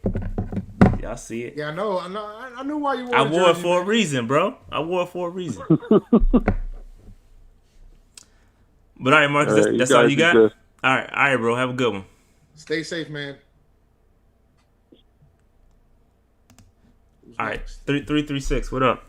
Y'all see it? Yeah, I know. I knew why you wore. I wore it for a reason, bro. I wore it for a reason. But all right, Marcus, that's all you got. Good. All right, bro. Have a good one. Stay safe, man. All right, 336. What up?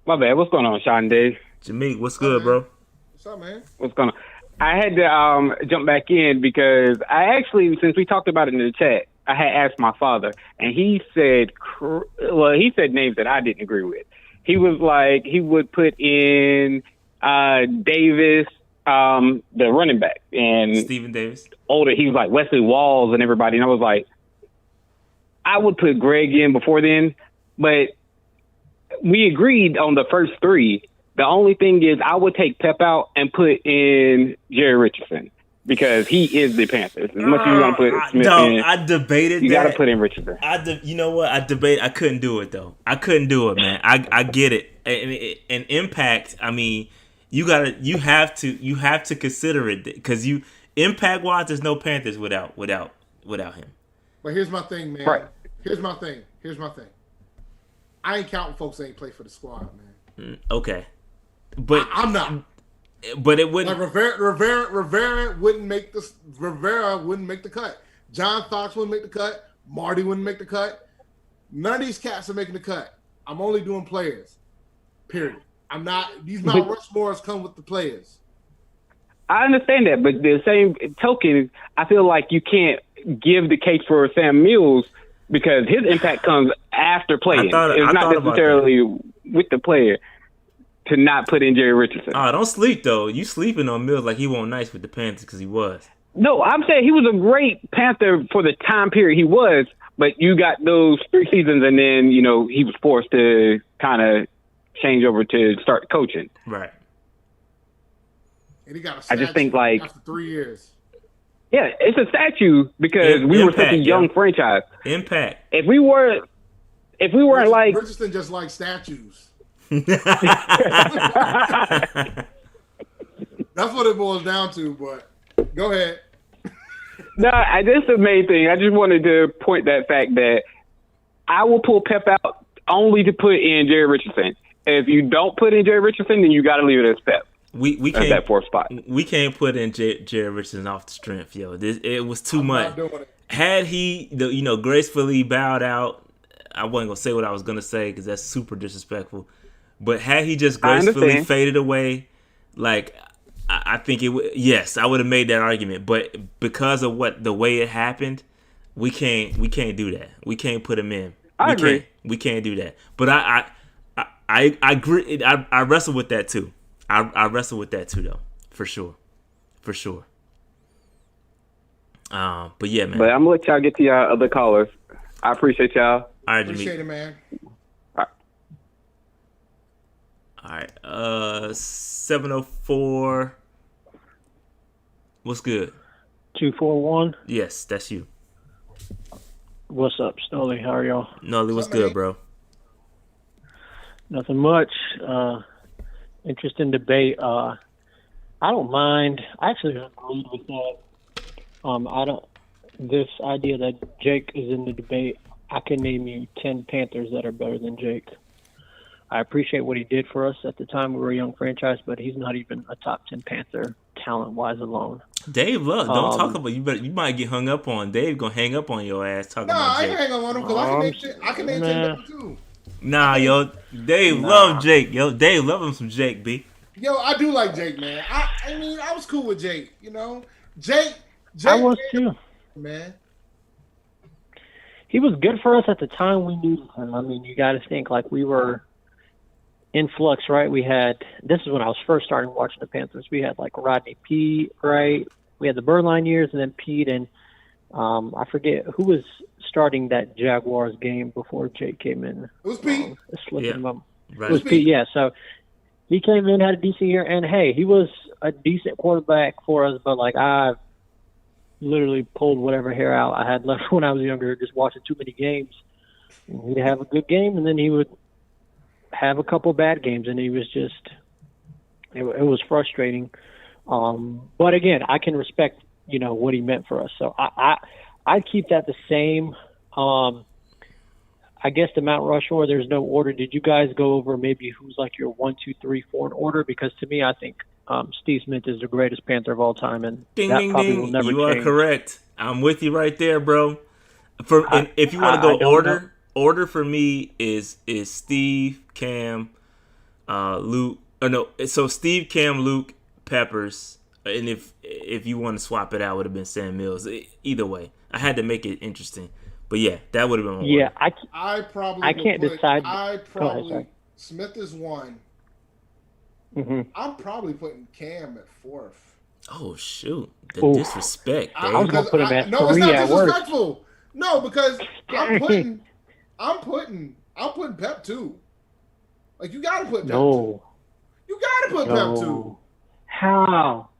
My bad. What's going on, Sean Dave? Jameek, what's good, bro? What's up, man? What's going on? I had to jump back in because I actually, since we talked about it in the chat, I had asked my father, and he said names that I didn't agree with. He was like, he would put in Davis, the running back, and Stephen Davis. Older, he was like Wesley Walls and everybody, and I was like, I would put Greg in before then, but we agreed on the first 3. The only thing is I would take Pep out and put in Jerry Richardson because he is the Panthers. As much as you want to put Smith in, I debated you that. got to put in Richardson. You know what? I couldn't do it, though. I couldn't do it, man. I get it. And impact, I mean, you have to consider it because impact-wise, there's no Panthers without him. But here's my thing, man. Right. Here's my thing. I ain't counting folks that ain't play for the squad, man. Okay, but I'm not. But it wouldn't. Like Rivera wouldn't make this. Rivera wouldn't make the cut. John Fox wouldn't make the cut. Marty wouldn't make the cut. None of these cats are making the cut. I'm only doing players. Period. I'm not. These Mount Rushmores come with the players. I understand that, but the same token, I feel like you can't give the case for Sam Mills because his impact comes after playing. It's not necessarily with the player to not put in Jerry Richardson. Don't sleep, though. You sleeping on Mills like he won't nice with the Panthers because he was. No, I'm saying he was a great Panther for the time period he was, but you got those 3 seasons and then, he was forced to kind of change over to start coaching. Right. And he got a I just think like after 3 years. Yeah, it's a statue because we were such a young franchise. Impact. If we weren't like Richardson just like statues. That's what it boils down to, but go ahead. No, that's the main thing. I just wanted to point that fact that I will pull Pep out only to put in Jerry Richardson. If you don't put in Jerry Richardson, then you got to leave it as Pep. We can't that 4th spot. We can't put in Jerry Richardson off the strength, yo. It was too much. Had he, gracefully bowed out, I wasn't gonna say what I was gonna say because that's super disrespectful. But had he just gracefully faded away, like I think it would. Yes, I would have made that argument. But because of the way it happened, we can't do that. We can't put him in. I agree. We can't do that. But I agree. I wrestle with that too. I wrestle with that too, though, for sure. But yeah, man. But I'm gonna let y'all get to y'all other callers. I appreciate y'all. All right, appreciate it, man. All right. 704. What's good? 241. Yes, that's you. What's up, Stoley? How are y'all? Nolly, what's good, bro? Nothing much. Interesting debate. I don't mind. I actually agree with that. This idea that Jake is in the debate. I can name you 10 Panthers that are better than Jake. I appreciate what he did for us at the time. We were a young franchise, but he's not even a top 10 Panther talent-wise alone. Dave, look, don't talk about you might get hung up on. Dave gonna hang up on your ass talking about Jake. I ain't hang up on him because I can name 10 too. Nah, yo, Dave love Jake. Yo, Dave love him some Jake, B. Yo, I do like Jake, man. I mean, I was cool with Jake, Jake I was too. man. He was good for us at the time we needed him. I mean, you got to think like we were in flux, right? This is when I was first starting watching the Panthers. We had like Rodney Peete, right? We had the Birdline years, and then Pete, and I forget who was starting that Jaguars game before Jake came in. It was Pete. It was Pete, yeah. So he came in, had a decent year, and hey, he was a decent quarterback for us, but like I literally pulled whatever hair out I had left when I was younger, just watching too many games. And he'd have a good game, and then he would have a couple bad games, and he was just it was frustrating. But again, I can respect what he meant for us, so I'd keep that the same. I guess the Mount Rushmore, there's no order. Did you guys go over maybe who's like your 1, 2, 3, 4 in order? Because to me, I think Steve Smith is the greatest Panther of all time, and ding, that ding, probably ding. will never You change. are correct. I'm with you right there, bro. If you want to go order for me is Steve, Cam, Luke. Or no, so Steve, Cam, Luke, Peppers, and if you want to swap it out, would have been Sam Mills. Either way, I had to make it interesting. But yeah, that would have been my order. I can't decide. Smith is 1. Mm-hmm. I'm probably putting Cam at 4th. Oh shoot, the disrespect. I was gonna put him at 3 No, it's not at disrespectful. work. No, because I'm putting Pep 2. Like you gotta put Pep 2. You gotta put Pep 2. How?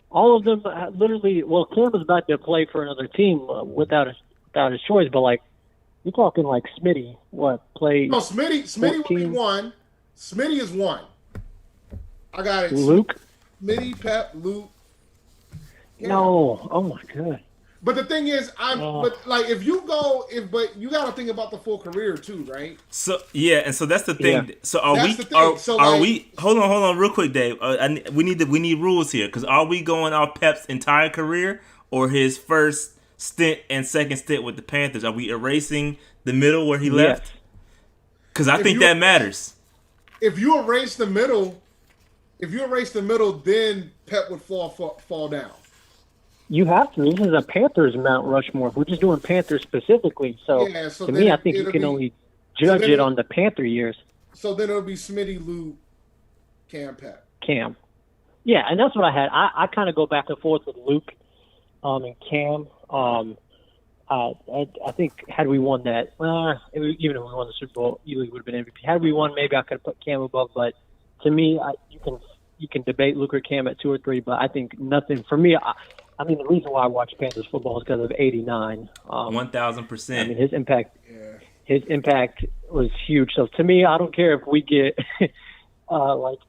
All of them literally. Well, Cam was about to play for another team without his choice, but like you're talking like Smitty. Play? No, Smitty will be 1. Smitty is 1. I got it. Luke, Smitty, Pep, Luke. Yeah. No, oh my god. But the thing is, but you got to think about the full career too, right? So yeah, and so that's the thing. Yeah. So are we? Hold on, real quick, Dave. We need rules here because are we going off Pep's entire career or his first stint and second stint with the Panthers? Are we erasing the middle where he left? Because I think that matters. If you erase the middle, then Pep would fall down. You have to. This is a Panthers Mount Rushmore. We're just doing Panthers specifically. So to me, I think you can only judge it on the Panther years. So then it'll be Smitty, Luke, Cam, Pep. Cam. Yeah, and that's what I had. I kind of go back and forth with Luke and Cam. I think had we won that, even if we won the Super Bowl, Ely would have been MVP. Had we won, maybe I could have put Cam above. But to me, you can debate Luke or Cam at 2 or 3, but I think nothing for me. I mean, the reason why I watch Panthers football is because of '89. 1,000%. I mean, his impact was huge. So to me, I don't care if we get like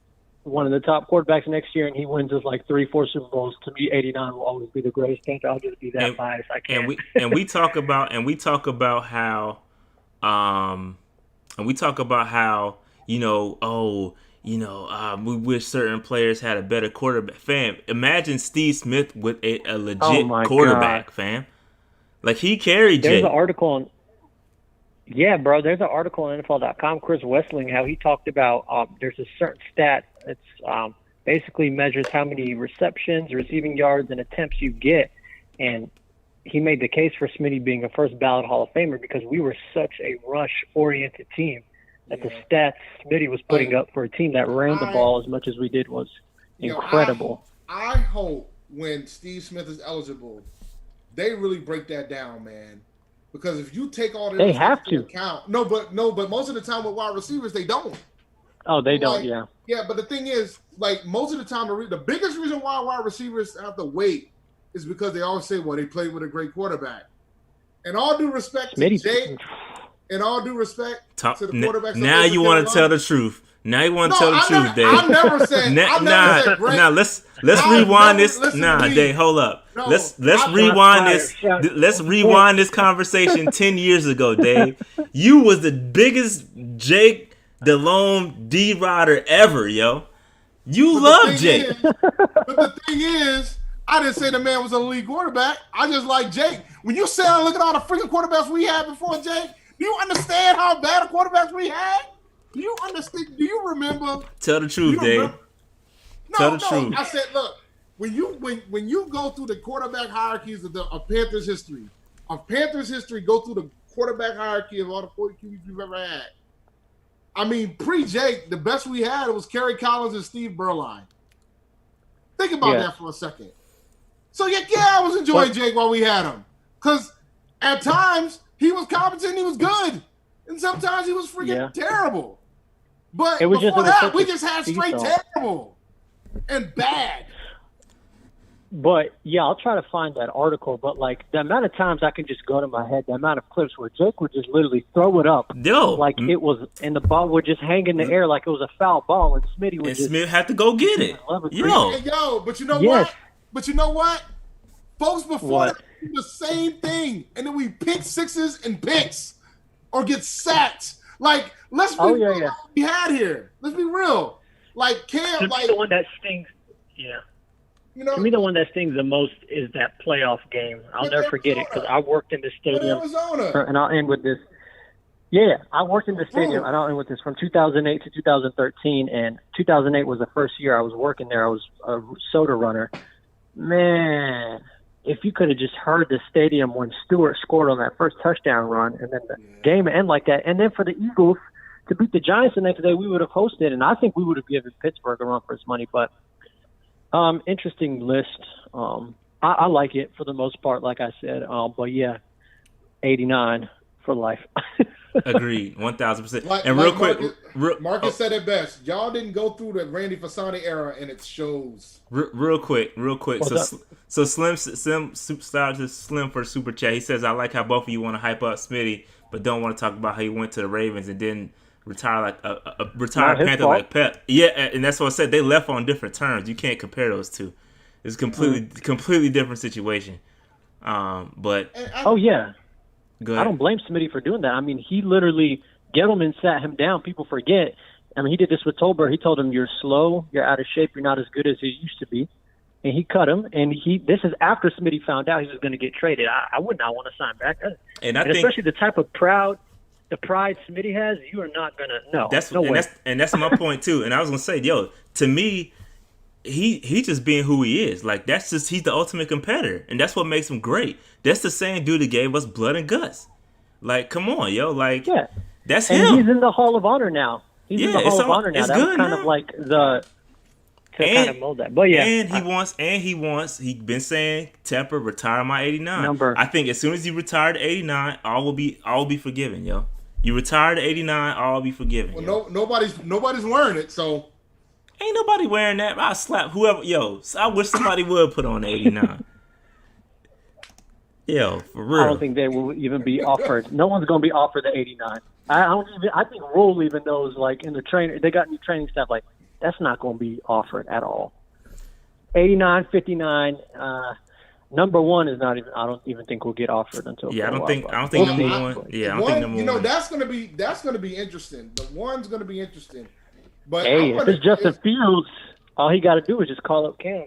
one of the top quarterbacks next year and he wins us like 3-4 Super Bowls. To me, '89 will always be the greatest Panther. I'll just be that biased. I can't. And we talk about how we wish certain players had a better quarterback. Fam, imagine Steve Smith with a legit quarterback, God. Fam. Like, he carried Jay. There's an article on NFL.com, Chris Wessling, how he talked about there's a certain stat that's basically measures how many receptions, receiving yards, and attempts you get. And he made the case for Smitty being a first ballot Hall of Famer because we were such a rush-oriented team. That the stats Smitty was putting up for a team that ran the ball as much as we did was incredible. I hope when Steve Smith is eligible, they really break that down, man. Because if you take all they have to account, but most of the time with wide receivers they don't. Oh, they don't. Yeah. Yeah, but the thing is, like most of the time, the biggest reason why wide receivers have to wait is because they always say, "Well, they played with a great quarterback." And all due respect to Jake. In all due respect to the quarterbacks. Now you want to tell the truth. Now you want to tell the truth, Dave. I never said. Nah. Let's rewind this. Dave, hold up. No, let's rewind this. Let's rewind this conversation 10 years ago, Dave. You was the biggest Jake DeLome D-Rider ever, yo. You love Jake. But the thing is, I didn't say the man was an elite quarterback. I just like Jake. When you say, look at all the freaking quarterbacks we had before Jake. Do you understand how bad of quarterbacks we had? Do you understand? Do you remember? Tell the truth, Dave. Tell the truth. I said, look, when you go through the quarterback hierarchies of Panthers history, go through the quarterback hierarchy of all the 40 QBs we've ever had. I mean, pre-Jake, the best we had was Kerry Collins and Steve Berline. Think about that for a second. So yeah, I was enjoying Jake while we had him, because at times he was competent, he was good, and sometimes he was freaking terrible. But before that, we just had straight terrible and bad. But yeah, I'll try to find that article. But like the amount of times I can just go to my head, the amount of clips where Jake would just literally throw it up, like it was, and the ball would just hang in the air like it was a foul ball, and Smitty would Smith had to go get it. But you know what? But you know what? Folks before that do the same thing, and then we pick sixes and picks or get sacked. Like, let's be real. What we had here. Let's be real. Like Cam, like the one that stings. Yeah. You know, to me, the one that stings the most is that playoff game. I'll never forget it because I worked in the stadium. And I'll end with this. Yeah, I worked in the stadium, and I'll end with this, from 2008 to 2013. And 2008 was the first year I was working there. I was a soda runner. Man, if you could have just heard the stadium when Stewart scored on that first touchdown run, and then the game ended like that. And then for the Eagles to beat the Giants the next day, we would have hosted, and I think we would have given Pittsburgh a run for its money. But interesting list. I like it for the most part, like I said. But yeah, 89 for life. Agreed, 1,000%. And real quick, Marcus said it best. Y'all didn't go through the Randy Fasani era, and it shows. Real quick. So Slim started to Slim for super chat. He says, "I like how both of you want to hype up Smitty, but don't want to talk about how he went to the Ravens and didn't retire like a retired Panther like Pep." Yeah, and that's what I said. They left on different terms. You can't compare those two. It's completely different situation. But go ahead. I don't blame Smitty for doing that. I mean, he literally, Gettleman sat him down. People forget. I mean, he did this with Tolbert. He told him, "You're slow. You're out of shape. You're not as good as you used to be." And he cut him. And this is after Smitty found out he was going to get traded. I would not want to sign back. And especially the type of pride Smitty has, you are not going to no way. That's my point too. And I was going to say, to me, he just being who he is. Like, he's the ultimate competitor, and that's what makes him great. That's the same dude that gave us blood and guts. Like, come on, like, that's him. And he's in the Hall of Honor now. He's in the Hall of Honor now. That was kind of like the kind of mold that. But yeah, he's been saying, Tepper, retire my 89 number. I think as soon as you retire to 89, all will be forgiven, yo. You retire to 89, all will be forgiven. Well, nobody's wearing it, so. Ain't nobody wearing that. I slap whoever. I wish somebody would put on 89. Yo, for real. I don't think they will even be offered. No one's going to be offered the 89. I think Rule even knows, like, in the trainer, they got new training staff, like, that's not going to be offered at all. 89, 59, number one is not even. I don't even think we'll get offered until. Yeah, I don't think number one. Yeah, I don't think number one. That's gonna be interesting. The one's gonna be interesting. But hey, if it's Justin Fields, all he got to do is just call up Cam.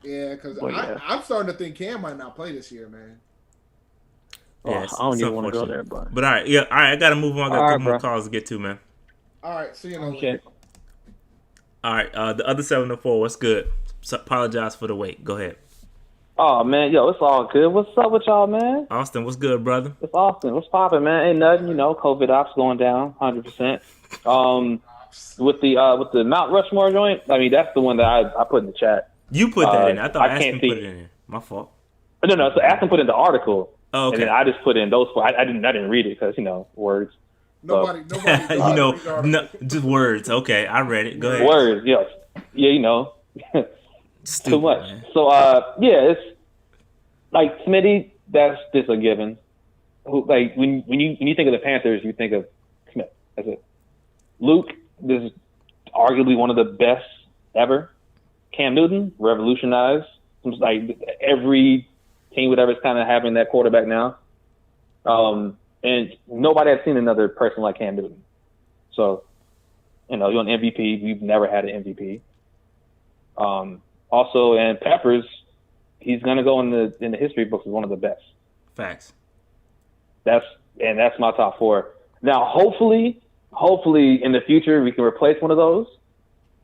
Yeah, because I'm starting to think Cam might not play this year, man. Yeah, I don't even want to go there, but all right, I got to move on. I got a couple more calls to get to, man. All right, see you in okay. All right, the other 704, what's good? So, apologize for the wait. Go ahead. Oh, man, it's all good. What's up with y'all, man? Austin, what's good, brother? It's Austin. What's poppin', man? Ain't nothing, COVID ops going down 100%. With the Mount Rushmore joint, I mean, that's the one that I put in the chat. You put that in. I thought Aspen put it in there. My fault. No, so Aspen put in the article. Oh, okay. And then I just put in those four. I didn't read it because, words. Nobody just words. Okay, I read it. Go ahead. Words, yes. Yeah, Stupid, too much. Man. So, it's like Smitty, that's just a given. Like, when you think of the Panthers, you think of Smith. That's it. Luke, this is arguably one of the best ever. Cam Newton, revolutionized. Like, every team would ever kind of having that quarterback now. And nobody has seen another person like Cam Newton. So, you're an MVP. We've never had an MVP. Also, and Peppers, he's going to go in the history books as one of the best. Facts. That's my top four. Now, hopefully in the future we can replace one of those.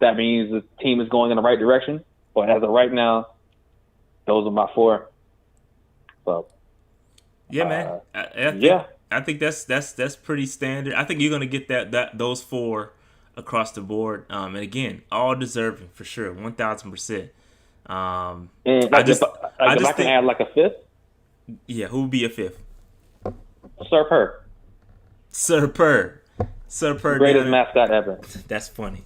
that means the team is going in the right direction. But as of right now, those are my 4. So yeah, man. I think that's pretty standard. I think you're gonna get those 4 across the board. And again, all deserving for sure, 1,000%. And if I can add like a 5th. Yeah, who would be a 5th? Sir Purr. Sir Purr. Greatest mascot ever. That's funny.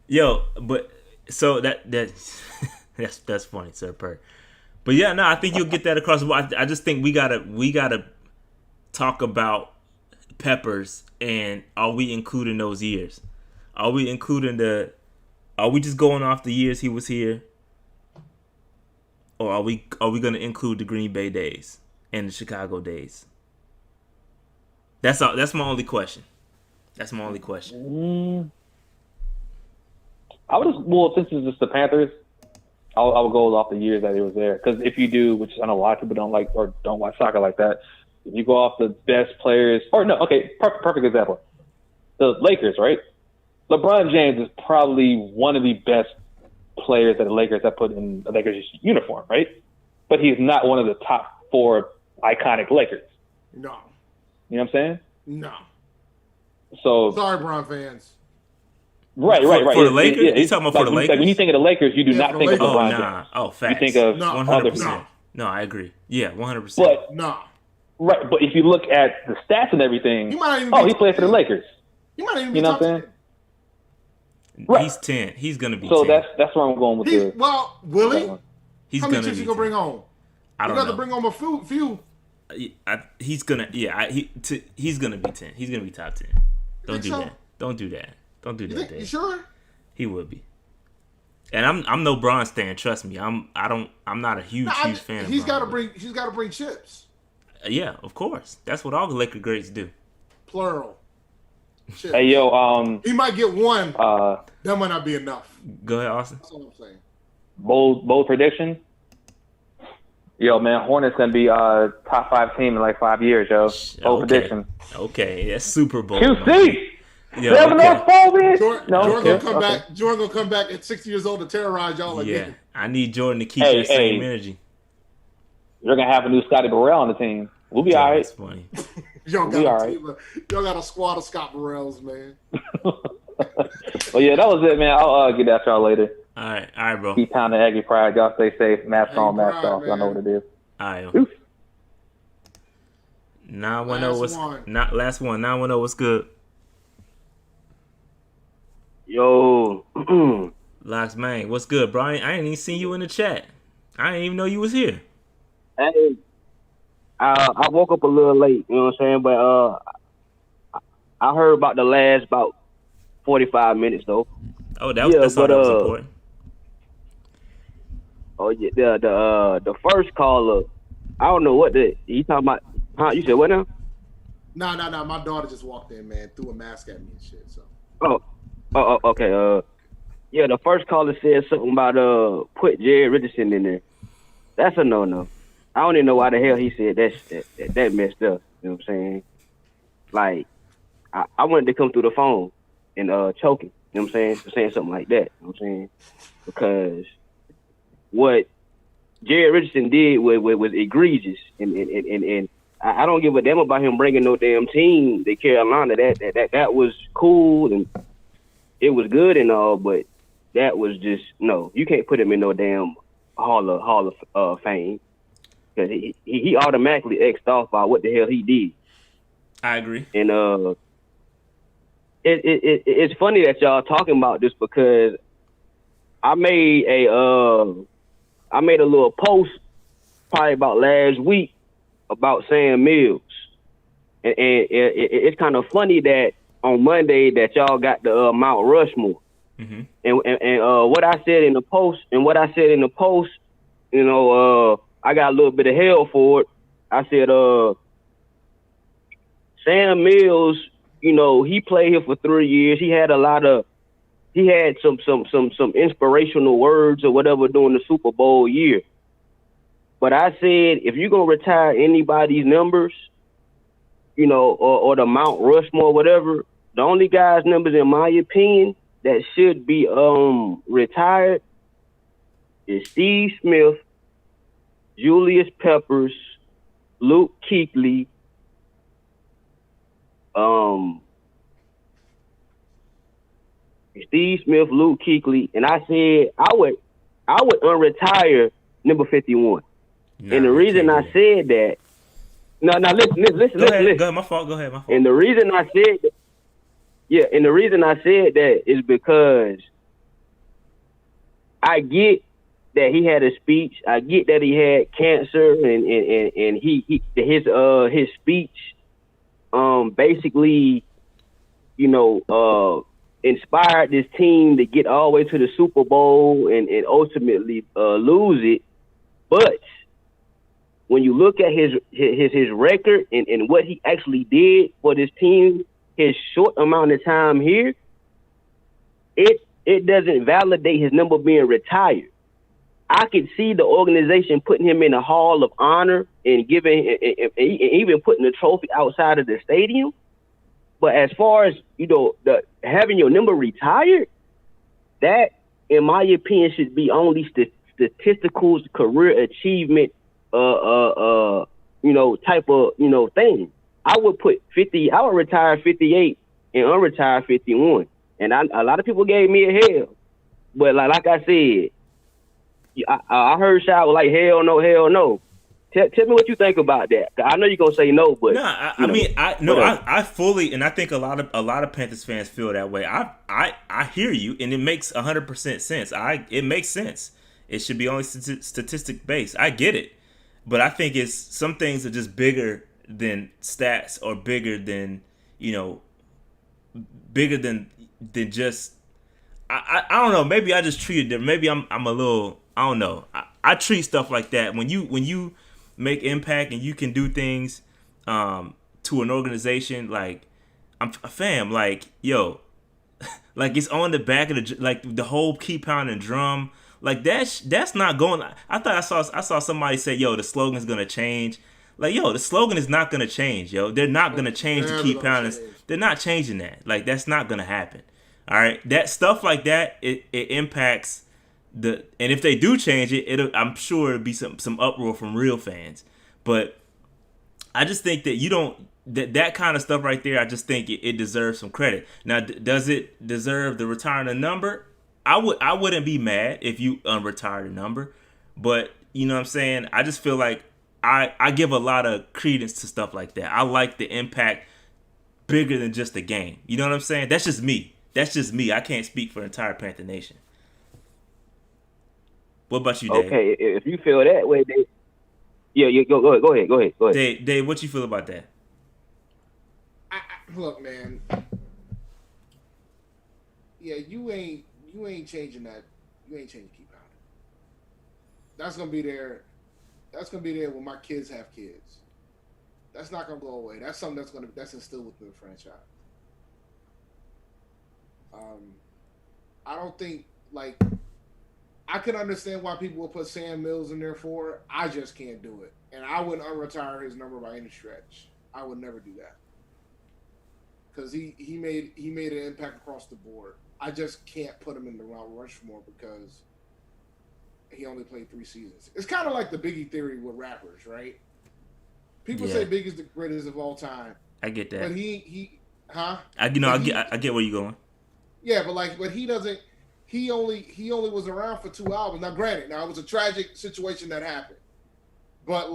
Yo, but so that's funny, Sir Purr. But yeah, no, I think you'll get that across the board. I just think we gotta talk about Peppers, and are we including those years? Are we just going off the years he was here? Or are we gonna include the Green Bay days and the Chicago days? That's my only question. I would since it's just the Panthers, I would go off the years that he was there. Because if you do, which I know a lot of people don't like or don't watch soccer like that, if you go off the best players, perfect example, the Lakers, right? LeBron James is probably one of the best players that the Lakers have put in the Lakers uniform, right? But he's not one of the top 4 iconic Lakers. No. You know what I'm saying? No. So sorry, Bron fans. Right. For the Lakers? You talking about for the Lakers? Like when you think of the Lakers, you do not think of LeBron James. Oh, facts. You think of 100%. No, I agree. Yeah, 100%. But no. Right, but if you look at the stats and everything, he played for the Lakers. He might even be you know what I'm saying? Right. He's 10. He's gonna be 10. So that's where I'm going with this. Well, Willie, how many chips you gonna bring home? I don't know. You got to bring home a few. He's gonna be 10. He's gonna be top 10. Don't do that. Don't do that. You sure? He would be. And I'm no Bron stan. Trust me. I'm not a huge fan. He's got to bring chips. Yeah, of course. That's what all the Laker greats do. Plural. Chips. Hey yo, he might get one. That might not be enough. Go ahead, Austin. That's all I'm saying. Bold prediction. Yo, man, Hornets gonna be top 5 team in like 5 years, yo. Bold prediction. Okay, that's Super Bowl. QC. Yeah, 7-4, Jordan gonna come back. Jordan gonna come back at 60 years old to terrorize y'all again. Yeah, I need Jordan to keep that same energy. You're gonna have a new Scotty Burrell on the team. We'll be all right. That's funny. Y'all got a squad of Scott Burrells, man. Well, yeah, that was it, man. I'll get at y'all later. All right, bro. Keep pounding Aggie Pride. Y'all stay safe. Mask on, mask off. Y'all know what it is. All right. 910 last one. 910 what's good? Yo. Locks, man. What's good, Brian? I ain't even seen you in the chat. I didn't even know you was here. Hey. I woke up a little late, you know what I'm saying? But I heard about the last about 45 minutes though. Oh, that's all that was important. Oh yeah, the first caller, I don't know what you talking about. Huh? You said what now? No. My daughter just walked in, man, threw a mask at me and shit. So. Oh, okay. Yeah, the first caller said something about put Jared Richardson in there. That's a no. I don't even know why the hell he said that messed up. You know what I'm saying? Like, I wanted to come through the phone and choking. You know what I'm saying? Saying something like that. You know what I'm saying? Because what Jared Richardson did was egregious, and I don't give a damn about him bringing no damn team to Carolina. That was cool and it was good and all, but that was just no. You can't put him in no damn Hall of Fame. Because he automatically X'd off by what the hell he did. I agree. And it's funny that y'all talking about this because I made a little post probably about last week about Sam Mills, and it's kind of funny that on Monday that y'all got the Mount Rushmore, and what I said in the post, you know. I got a little bit of hell for it. I said, Sam Mills, you know, he played here for 3 years. He had some inspirational words or whatever during the Super Bowl year. But I said, if you're gonna retire anybody's numbers, you know, or the Mount Rushmore, whatever, the only guy's numbers, in my opinion, that should be retired is Steve Smith, Julius Peppers, Luke Kuechly, Steve Smith, Luke Kuechly, and I said I would unretire number 51. Nah, and the reason I said that, listen. Go ahead, my fault. And the reason I said that, and the reason I said that is because I get that he had a speech. I get that he had cancer, and his speech, basically, inspired this team to get all the way to the Super Bowl and ultimately lose it. But when you look at his record and what he actually did for this team, his short amount of time here, it doesn't validate his number being retired. I could see the organization putting him in a Hall of Honor and even putting the trophy outside of the stadium. But as far as having your number retired, that, in my opinion, should be only statistical career achievement, type of thing. I would put 50. I would retire 58 and unretire 51. And a lot of people gave me a hell, but like I said, I heard Shaq was like, hell no. Tell me what you think about that. I know you're gonna say no, but I fully, and I think a lot of Panthers fans feel that way. I hear you, and it makes 100% sense. It makes sense. It should be only statistic based. I get it, but I think it's some things are just bigger than stats, or bigger than just. I don't know. Maybe I just treat it different. Maybe I'm a little. I don't know. I treat stuff like that when you make impact and you can do things to an organization, like I'm a fam, like yo, like it's on the back of the whole keep pounding drum, like that's not going. I thought I saw somebody say, yo, the slogan's gonna change. Like, yo, the slogan is not gonna change, yo. They're not gonna change the keep pounding. They're not changing that. Like, that's not gonna happen. All right, that stuff like that, it impacts. And if they do change it, I'm sure it'll be some uproar from real fans. But I just think that you don't that kind of stuff right there. I just think it deserves some credit. Now, does it deserve the retiring a number? I wouldn't be mad if you unretire the number, but you know what I'm saying. I just feel like I give a lot of credence to stuff like that. I like the impact bigger than just the game. You know what I'm saying? That's just me. I can't speak for the entire Panther Nation. What about you, Dave? Okay, if you feel that way, Dave, go ahead. Dave, what you feel about that? Look, man. Yeah, you ain't changing that. You ain't changing keep pounding. That's gonna be there. That's gonna be there when my kids have kids. That's not gonna go away. That's something that's instilled within the franchise. I don't think I can understand why people will put Sam Mills in there for it. I just can't do it. And I wouldn't unretire his number by any stretch. I would never do that. Because he made an impact across the board. I just can't put him in the Mount Rushmore because he only played 3 seasons. It's kind of like the Biggie theory with rappers, right? People say Biggie's the greatest of all time. I get that. But I get where you're going. Yeah, but he doesn't. He only was around for 2 albums. Now, granted, it was a tragic situation that happened, but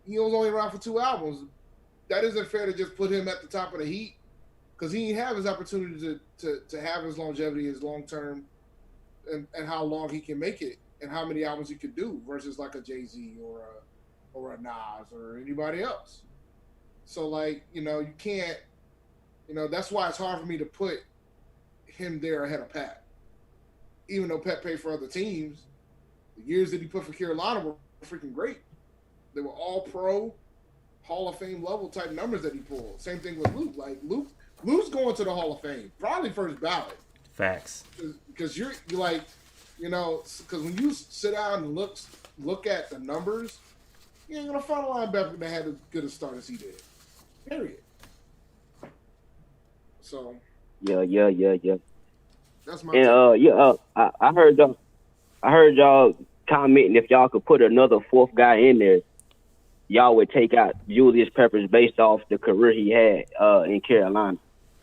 he was only around for 2 albums. That isn't fair to just put him at the top of the heap because he didn't have his opportunity to have his longevity, his long term, and how long he can make it and how many albums he could do versus like a Jay-Z or a Nas or anybody else. So you can't. That's why it's hard for me to put him there ahead of Pat. Even though Pat paid for other teams, the years that he put for Carolina were freaking great. They were all pro, Hall of Fame level type numbers that he pulled. Same thing with Luke. Luke's going to the Hall of Fame, probably first ballot. Facts. Because you're because when you sit down and look at the numbers, you ain't gonna find a linebacker that had as good a start as he did. Period. So. Yeah. That's my and I heard y'all commenting if y'all could put another fourth guy in there, y'all would take out Julius Peppers based off the career he had in Carolina.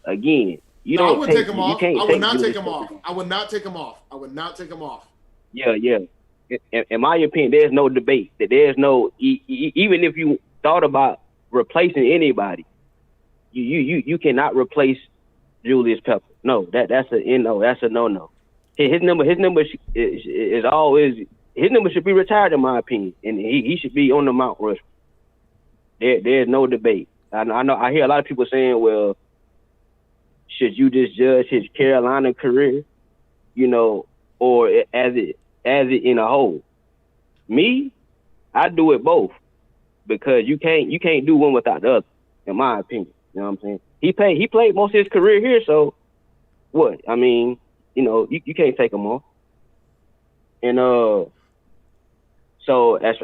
Again, I wouldn't take him off. I would not take him Julius off. I would not take him off. I would not take him off. Yeah. In my opinion, there's no debate. That there's no even if you thought about replacing anybody, you cannot replace Julius Peppers. No, that's a no. His number is always his number should be retired in my opinion, and he should be on the Mount Rushmore. There's no debate. I know I hear a lot of people saying, well, should you just judge his Carolina career, or as it in a whole? Me, I do it both because you can't do one without the other, in my opinion. You know what I'm saying? He played most of his career here, so what? I mean, you can't take him off. And so as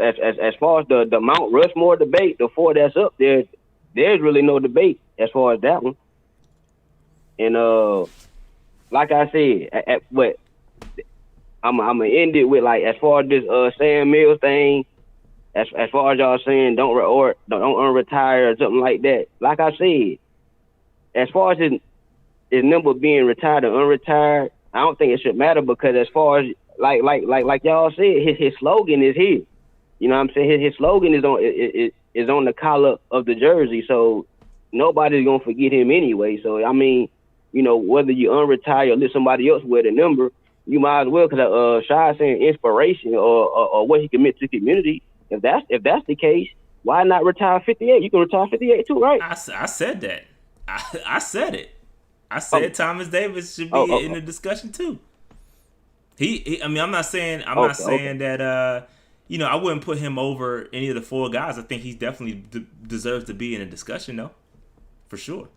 far as the Mount Rushmore debate, the four that's up there, there's really no debate as far as that one. And like I said, but I'm gonna end it with like as far as this Sam Mills thing, as far as y'all saying don't unretire or something like that. Like I said, as far as his number being retired or unretired, I don't think it should matter because as far as like y'all said, his slogan is here. You know what I'm saying? His slogan is on the collar of the jersey, so nobody's gonna forget him anyway. So I mean, whether you unretire or let somebody else wear the number, you might as well, because Shy saying inspiration or what he commit to the community. If that's the case, why not retire 58? You can retire 58 too, right? I said that. I said it. I said Thomas Davis should be in the discussion too. I mean, I'm not saying that. I wouldn't put him over any of the four guys. I think he definitely deserves to be in a discussion, though, for sure.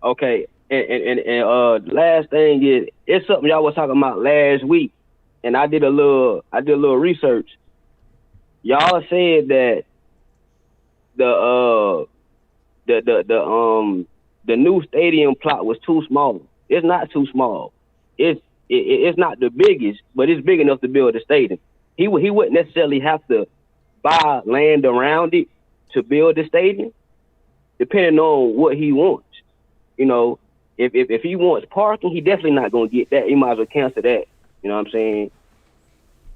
Okay, and last thing is, it's something y'all was talking about last week, and I did a little research. Y'all said that the new stadium plot was too small. It's not too small. It's not the biggest, but it's big enough to build a stadium. He wouldn't necessarily have to buy land around it to build the stadium, depending on what he wants. If he wants parking, he definitely not gonna get that. He might as well cancel that. You know what I'm saying?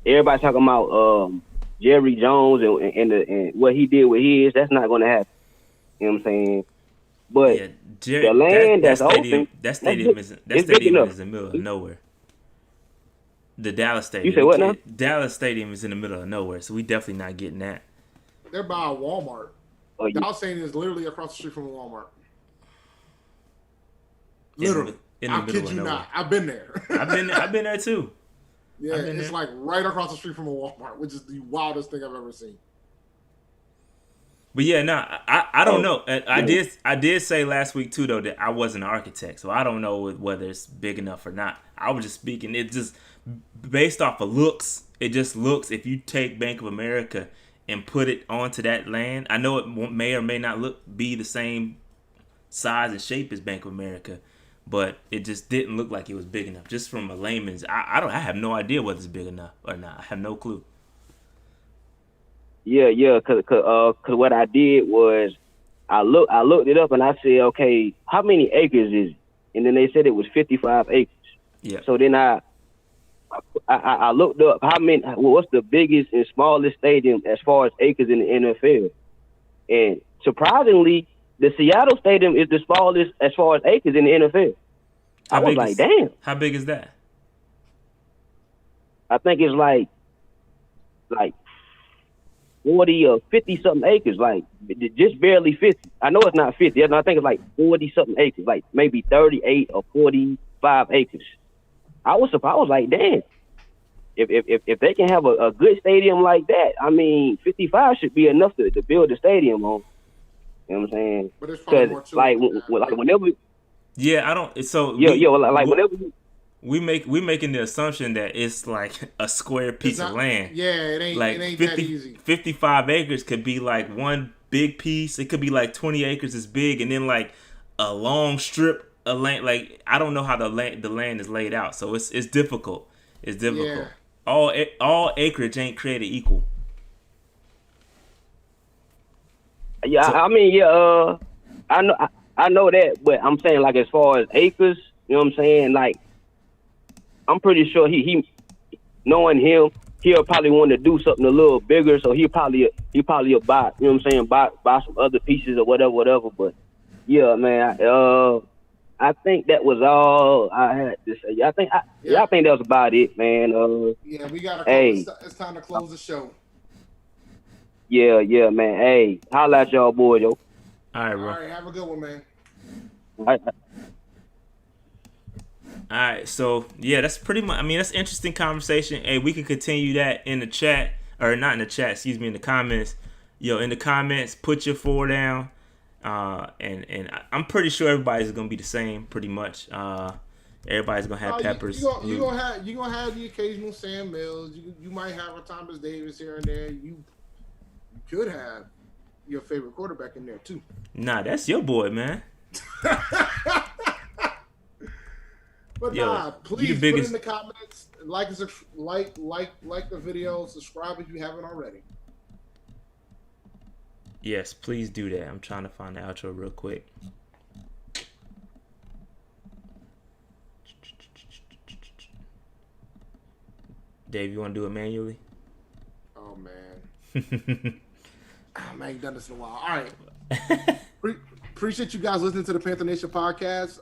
Everybody talking about Jerry Jones and what he did with his. That's not gonna happen. You know what I'm saying? But yeah, Jerry, the land that that's stadium, open, that stadium is in the middle of nowhere. The Dallas Stadium. You say what now? Dallas Stadium is in the middle of nowhere, so we definitely not getting that. They're by a Walmart. Dallas Stadium is literally across the street from a Walmart. Literally. I kid you not. I've been there. I've been there too. Yeah, it's like right across the street from a Walmart, which is the wildest thing I've ever seen. But yeah, I don't know. I did say last week too though that I wasn't an architect, so I don't know whether it's big enough or not. I was just speaking. It just based off of looks. It just looks. If you take Bank of America and put it onto that land, I know it may or may not be the same size and shape as Bank of America, but it just didn't look like it was big enough. Just from a layman's, I have no idea whether it's big enough or not. I have no clue. Yeah, cause what I did was I looked it up and I said, okay, how many acres is it? And then they said it was 55 acres. Yeah. So then I looked up what's the biggest and smallest stadium as far as acres in the NFL, and surprisingly, the Seattle Stadium is the smallest as far as acres in the NFL. I was like, damn. How big is that? I think it's like 40 or 50 something acres, like just barely 50. I know it's not 50. I think it's like 40 something acres, like maybe 38 or 45 acres. I was surprised. I was like, damn. If they can have a good stadium like that, I mean, 55 should be enough to build a stadium on. You know what I'm saying? But it's probably more to like whenever. Yeah, I don't. So whenever. We making the assumption that it's like a square piece of land. Yeah, it ain't like it ain't 50, that easy. 55 acres could be like one big piece. It could be like 20 acres is big, and then like a long strip a land like I don't know how the land is laid out, so it's difficult. It's difficult. Yeah. All acreage ain't created equal. Yeah, So- I mean, yeah, I know that, but I'm saying like as far as acres, you know what I'm saying? Like, I'm pretty sure he knowing him, he'll probably want to do something a little bigger, so he probably will buy, you know what I'm saying, buy some other pieces or whatever. But yeah, man, I think that was all I had to say. I think that was about it, man. Yeah, we gotta. Hey. It's time to close the show. Yeah, man. Hey, holla at y'all boys, yo. All right, bro. All right, have a good one, man. All right. All right, so yeah, that's pretty much. I mean, that's interesting conversation. Hey, we can continue that in the chat, or not in the chat. Excuse me, in the comments. Yo, in the comments, put your 4 down. And I'm pretty sure everybody's gonna be the same, pretty much. Everybody's gonna have Peppers. You're gonna have the occasional Sam Mills. You might have a Thomas Davis here and there. You could have your favorite quarterback in there too. Nah, that's your boy, man. But Yo, please put in the comments, like the video, subscribe if you haven't already. Yes, please do that. I'm trying to find the outro real quick. Dave, you want to do it manually? Oh man. Man, you've done this in a while. All right. Appreciate you guys listening to the Panther Nation podcast.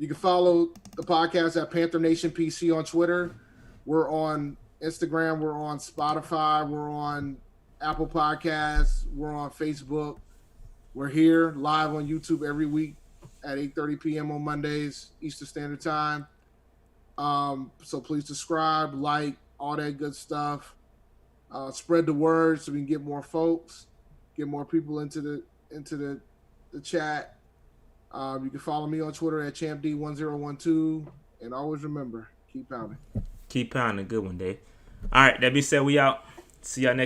You can follow the podcast at Panther Nation PC on Twitter. We're on Instagram. We're on Spotify. We're on Apple Podcasts. We're on Facebook. We're here live on YouTube every week at 8:30 p.m. on Mondays, Eastern Standard Time. So please subscribe, like, all that good stuff. Spread the word so we can get more folks, get more people into the chat. You can follow me on Twitter at champd1012, and always remember, keep pounding. Keep pounding. Good one, Dave. All right, that being said, we out. See y'all next